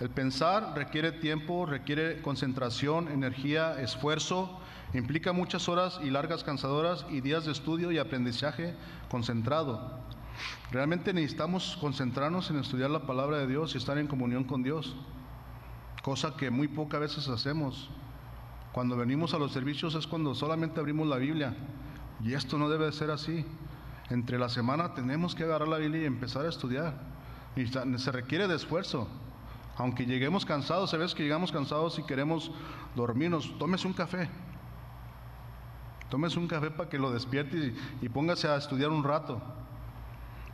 A: El pensar requiere tiempo, requiere concentración, energía, esfuerzo, implica muchas horas y largas cansadoras y días de estudio y aprendizaje concentrado. Realmente necesitamos concentrarnos en estudiar la palabra de Dios y estar en comunión con Dios, cosa que muy pocas veces hacemos. Cuando venimos a los servicios es cuando solamente abrimos la Biblia, y esto no debe ser así. Entre la semana tenemos que agarrar la Biblia y empezar a estudiar, y se requiere de esfuerzo. Aunque lleguemos cansados, a veces que llegamos cansados y queremos dormirnos, tómese un café. Tómese un café para que lo despierte y póngase a estudiar un rato.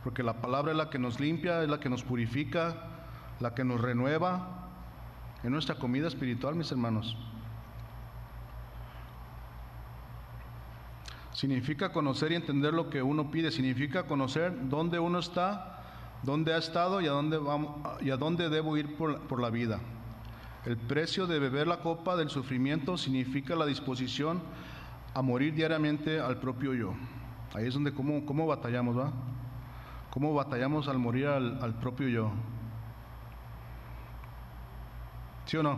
A: Porque la palabra es la que nos limpia, es la que nos purifica, la que nos renueva. Es nuestra comida espiritual, mis hermanos. Significa conocer y entender lo que uno pide. Significa conocer dónde uno está, dónde ha estado y a dónde debo ir por la vida. El precio de beber la copa del sufrimiento significa la disposición a morir diariamente al propio yo. Ahí es donde cómo batallamos, ¿va? Cómo batallamos al morir al propio yo. ¿Sí o no?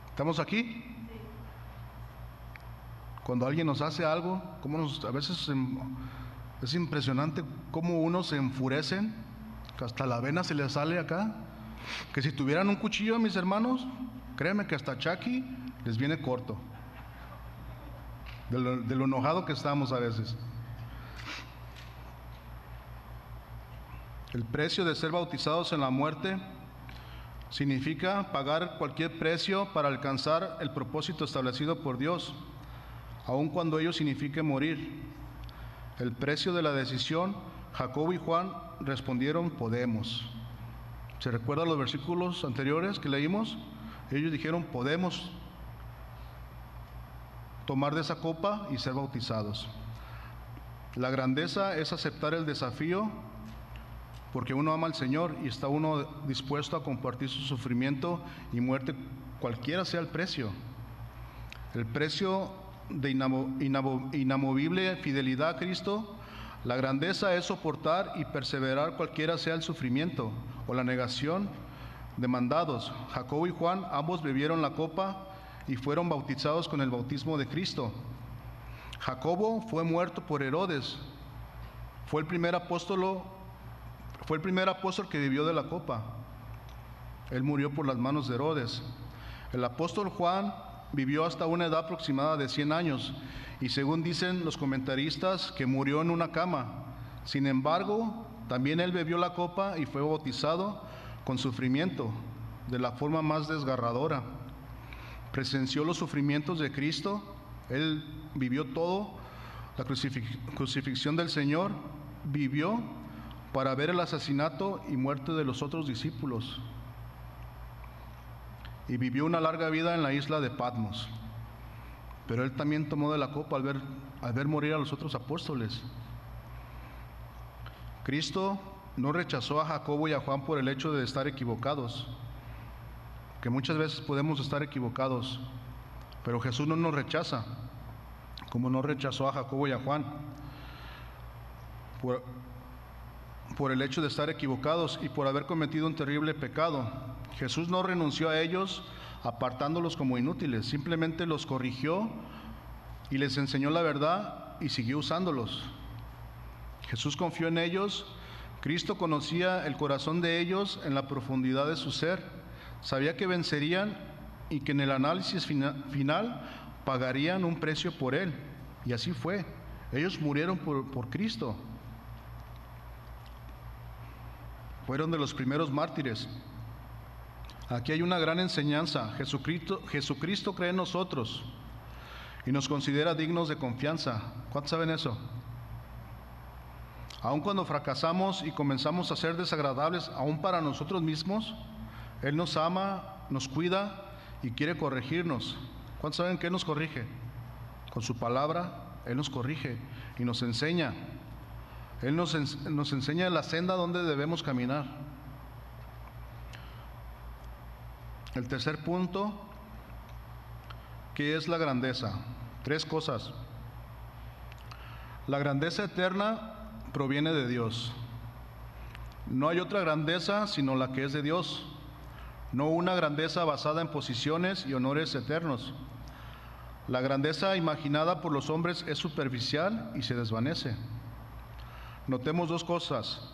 A: ¿Estamos aquí? Cuando alguien nos hace algo, a veces es impresionante cómo unos se enfurecen, que hasta la vena se les sale acá, que si tuvieran un cuchillo, mis hermanos, créeme que hasta Chucky les viene corto, de lo enojado que estamos a veces. El precio de ser bautizados en la muerte significa pagar cualquier precio para alcanzar el propósito establecido por Dios, aun cuando ello signifique morir. El precio de la decisión, Jacobo y Juan respondieron, podemos. ¿Se recuerdan los versículos anteriores que leímos? Ellos dijeron, podemos tomar de esa copa y ser bautizados. La grandeza es aceptar el desafío porque uno ama al Señor y está uno dispuesto a compartir su sufrimiento y muerte, cualquiera sea el precio. El precio de inamovible fidelidad a Cristo, la grandeza es soportar y perseverar cualquiera sea el sufrimiento o la negación demandados. Jacobo y Juan ambos bebieron la copa y fueron bautizados con el bautismo de Cristo. Jacobo fue muerto por Herodes. Fue el primer apóstol que vivió de la copa. Él murió por las manos de Herodes. El apóstol Juan vivió hasta una edad aproximada de 100 años y según dicen los comentaristas que murió en una cama. Sin embargo, también él bebió la copa y fue bautizado con sufrimiento, de la forma más desgarradora. Presenció los sufrimientos de Cristo, él vivió todo, la crucifixión del Señor, vivió para ver el asesinato y muerte de los otros discípulos. Y vivió una larga vida en la isla de Patmos. Pero él también tomó de la copa al ver morir a los otros apóstoles. Cristo no rechazó a Jacobo y a Juan por el hecho de estar equivocados, que muchas veces podemos estar equivocados, pero Jesús no nos rechaza, como no rechazó a Jacobo y a Juan por el hecho de estar equivocados y por haber cometido un terrible pecado. Jesús no renunció a ellos apartándolos como inútiles, simplemente los corrigió y les enseñó la verdad y siguió usándolos. Jesús confió en ellos. Cristo conocía el corazón de ellos en la profundidad de su ser, sabía que vencerían y que en el análisis final pagarían un precio por Él, y así fue. Ellos murieron por Cristo. Fueron de los primeros mártires. Aquí hay una gran enseñanza. Jesucristo cree en nosotros y nos considera dignos de confianza. ¿Cuántos saben eso? Aun cuando fracasamos y comenzamos a ser desagradables, aún para nosotros mismos, Él nos ama, nos cuida y quiere corregirnos. ¿Cuántos saben que Él nos corrige? Con su palabra, Él nos corrige y nos enseña. Él nos enseña la senda donde debemos caminar. El tercer punto, ¿qué es la grandeza? 3 cosas. La grandeza eterna proviene de Dios. No hay otra grandeza sino la que es de Dios. No una grandeza basada en posiciones y honores eternos. La grandeza imaginada por los hombres es superficial y se desvanece. Notemos 2 cosas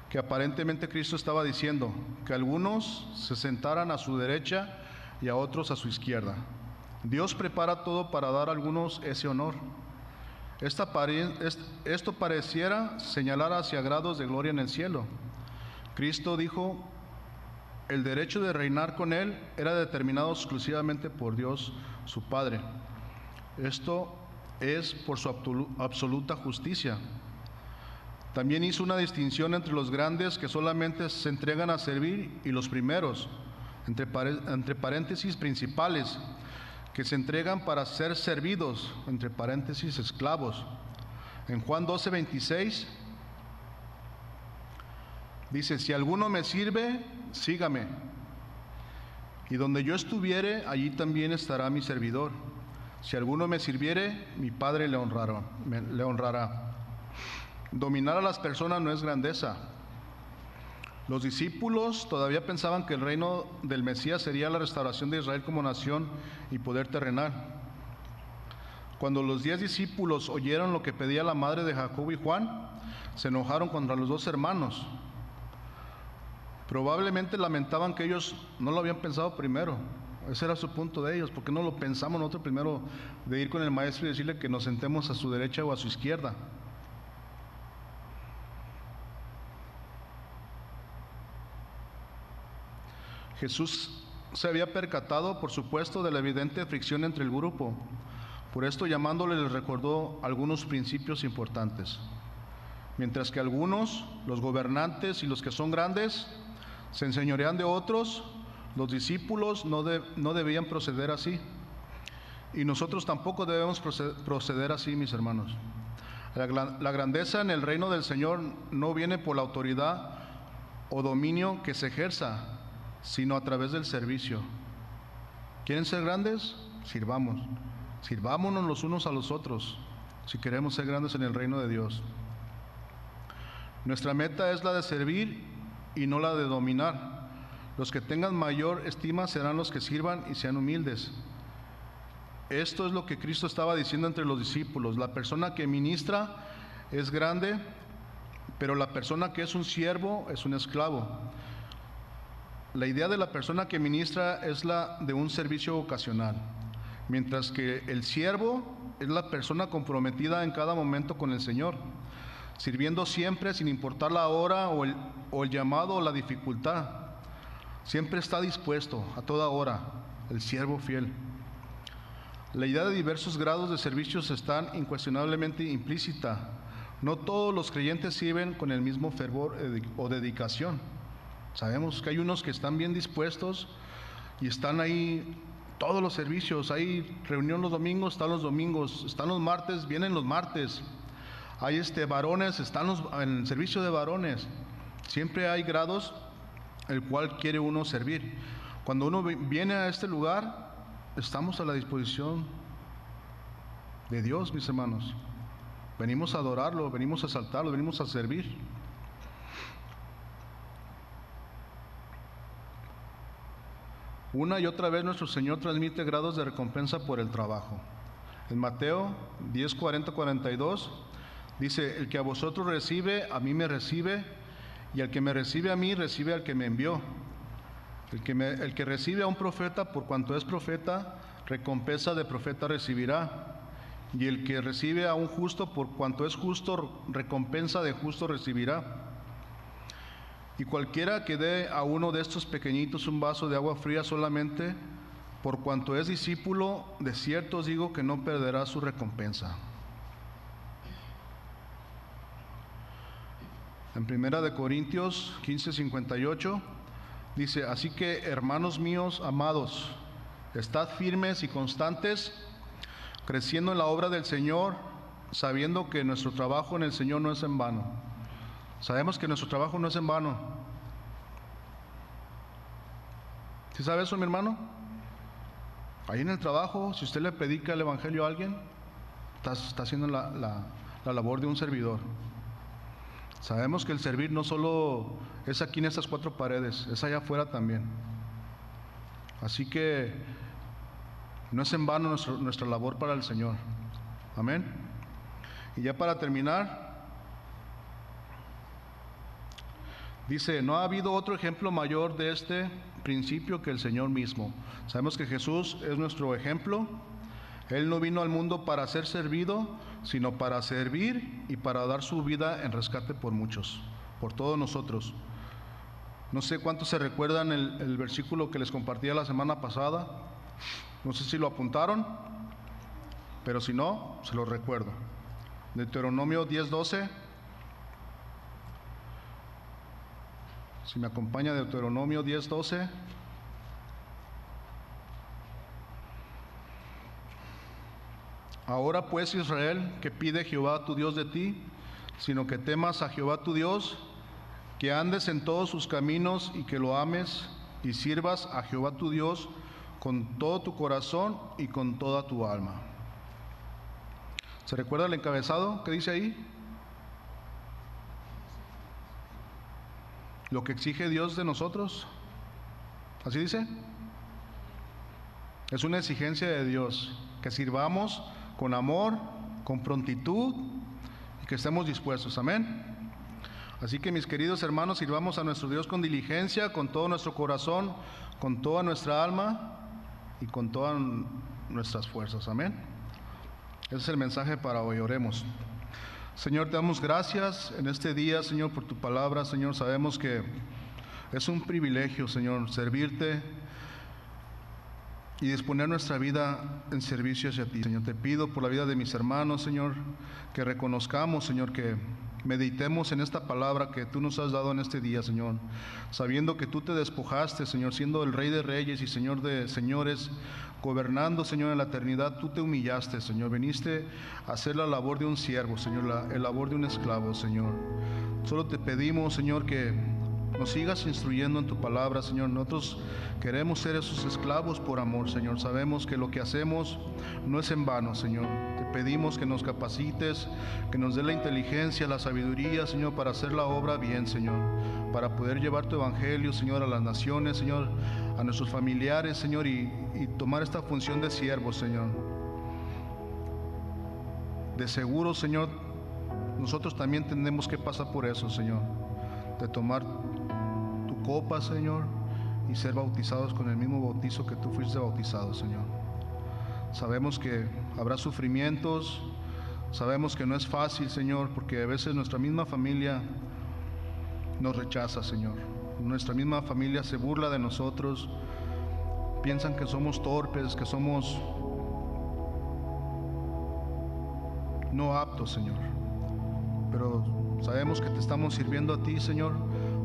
A: que aparentemente Cristo estaba diciendo: que algunos se sentaran a su derecha y a otros a su izquierda. Dios prepara todo para dar a algunos ese honor. Esto pareciera señalar hacia grados de gloria en el cielo. Cristo dijo: el derecho de reinar con Él era determinado exclusivamente por Dios, su Padre. Esto es por su absoluta justicia. También hizo una distinción entre los grandes que solamente se entregan a servir y los primeros, entre paréntesis principales, que se entregan para ser servidos, entre paréntesis esclavos. En Juan 12:26 dice: si alguno me sirve, sígame, y donde yo estuviere, allí también estará mi servidor. Si alguno me sirviere, mi Padre le honrará. Dominar a las personas no es grandeza. Los discípulos todavía pensaban que el reino del Mesías sería la restauración de Israel como nación y poder terrenal. Cuando los 10 discípulos oyeron lo que pedía la madre de Jacobo y Juan, se enojaron contra los 2 hermanos. Probablemente lamentaban que ellos no lo habían pensado primero. Ese era su punto de ellos. ¿Por qué no lo pensamos nosotros primero, de ir con el maestro y decirle que nos sentemos a su derecha o a su izquierda? Jesús se había percatado, por supuesto, de la evidente fricción entre el grupo. Por esto, llamándole, les recordó algunos principios importantes. Mientras que algunos, los gobernantes y los que son grandes, se enseñorean de otros, los discípulos no debían proceder así. Y nosotros tampoco debemos proceder así, mis hermanos. La grandeza en el reino del Señor no viene por la autoridad o dominio que se ejerza, sino a través del servicio. ¿Quieren ser grandes? Sirvamos. Sirvámonos los unos a los otros si queremos ser grandes en el reino de Dios. Nuestra meta es la de servir y no la de dominar. Los que tengan mayor estima serán los que sirvan y sean humildes. Esto es lo que Cristo estaba diciendo entre los discípulos. La persona que ministra es grande, pero la persona que es un siervo es un esclavo. La idea de la persona que ministra es la de un servicio ocasional, mientras que el siervo es la persona comprometida en cada momento con el Señor, sirviendo siempre sin importar la hora o el llamado o la dificultad. Siempre está dispuesto a toda hora, el siervo fiel. La idea de diversos grados de servicios están incuestionablemente implícita. No todos los creyentes sirven con el mismo fervor o dedicación. Sabemos que hay unos que están bien dispuestos y están ahí todos los servicios. Hay reunión los domingos, están los domingos. Están los martes, vienen los martes. Hay varones, están en el servicio de varones. Siempre hay grados el cual quiere uno servir. Cuando uno viene a este lugar, estamos a la disposición de Dios, mis hermanos. Venimos a adorarlo, venimos a exaltarlo, venimos a servir. Una y otra vez nuestro Señor transmite grados de recompensa por el trabajo. En Mateo 10:40-42 dice: el que a vosotros recibe, a mí me recibe, y el que me recibe a mí, recibe al que me envió. El que recibe a un profeta, por cuanto es profeta, recompensa de profeta recibirá. Y el que recibe a un justo, por cuanto es justo, recompensa de justo recibirá. Y cualquiera que dé a uno de estos pequeñitos un vaso de agua fría solamente, por cuanto es discípulo, de cierto os digo que no perderá su recompensa. En 1 Corintios 15:58 dice: así que, hermanos míos amados, estad firmes y constantes, creciendo en la obra del Señor, sabiendo que nuestro trabajo en el Señor no es en vano. Sabemos que nuestro trabajo no es en vano. ¿Sí sabe eso, mi hermano? Ahí en el trabajo, si usted le predica el evangelio a alguien, está haciendo la labor de un servidor. Sabemos que el servir no solo es aquí en estas cuatro paredes, es allá afuera también. Así que no es en vano nuestra labor para el Señor. Amén. Y ya para terminar, dice: no ha habido otro ejemplo mayor de este principio que el Señor mismo. Sabemos que Jesús es nuestro ejemplo. Él no vino al mundo para ser servido, sino para servir y para dar su vida en rescate por muchos, por todos nosotros. No sé cuántos se recuerdan el versículo que les compartí la semana pasada. No sé si lo apuntaron, pero si no, se lo recuerdo. Deuteronomio 10:12. Si me acompaña, Deuteronomio 10:12. Ahora pues, Israel, ¿qué pide Jehová tu Dios de ti? Sino que temas a Jehová tu Dios, que andes en todos sus caminos y que lo ames y sirvas a Jehová tu Dios con todo tu corazón y con toda tu alma. ¿Se recuerda el encabezado que dice ahí? Lo que exige Dios de nosotros. ¿Así dice? Es una exigencia de Dios, que sirvamos con amor, con prontitud y que estemos dispuestos. Amén. Así que, mis queridos hermanos, sirvamos a nuestro Dios con diligencia, con todo nuestro corazón, con toda nuestra alma y con todas nuestras fuerzas. Amén. Ese es el mensaje para hoy. Oremos. Señor, te damos gracias en este día, Señor, por tu palabra. Señor, sabemos que es un privilegio, Señor, servirte y disponer nuestra vida en servicio hacia ti. Señor, te pido por la vida de mis hermanos, Señor, que reconozcamos, Señor, que meditemos en esta palabra que tú nos has dado en este día, Señor, sabiendo que tú te despojaste, Señor, siendo el Rey de Reyes y Señor de Señores, gobernando, Señor, en la eternidad. Tú te humillaste, Señor, viniste a hacer la labor de un siervo, Señor, la labor de un esclavo, Señor. Solo te pedimos, Señor, que nos sigas instruyendo en tu palabra, Señor. Nosotros queremos ser esos esclavos por amor, Señor. Sabemos que lo que hacemos no es en vano, Señor. Te pedimos que nos capacites, que nos dé la inteligencia, la sabiduría, Señor, para hacer la obra bien, Señor, para poder llevar tu evangelio, Señor, a las naciones, Señor, a nuestros familiares, Señor, y tomar esta función de siervos, Señor. De seguro, Señor, nosotros también tenemos que pasar por eso, Señor, de tomar tu copa, Señor, y ser bautizados con el mismo bautizo que tú fuiste bautizado, Señor. Sabemos que habrá sufrimientos, sabemos que no es fácil, Señor, porque a veces nuestra misma familia nos rechaza, Señor. Nuestra misma familia se burla de nosotros, piensan que somos torpes, que somos no aptos, Señor. Pero sabemos que te estamos sirviendo a ti, Señor.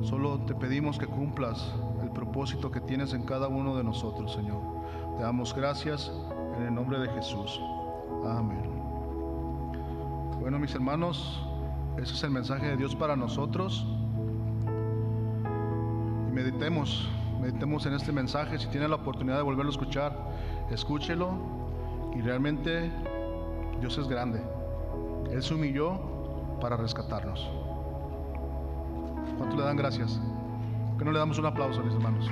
A: Solo te pedimos que cumplas el propósito que tienes en cada uno de nosotros, Señor. Te damos gracias en el nombre de Jesús. Amén. Bueno, mis hermanos, ese es el mensaje de Dios para nosotros. Y meditemos en este mensaje. Si tiene la oportunidad de volverlo a escuchar, escúchelo. Y realmente Dios es grande. Él se humilló para rescatarnos. ¿Cuánto le dan gracias? ¿Por qué no le damos un aplauso, mis hermanos?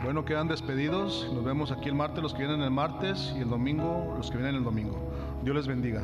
A: Bueno, quedan despedidos. Nos vemos aquí el martes, los que vienen el martes, y el domingo, los que vienen el domingo. Dios les bendiga.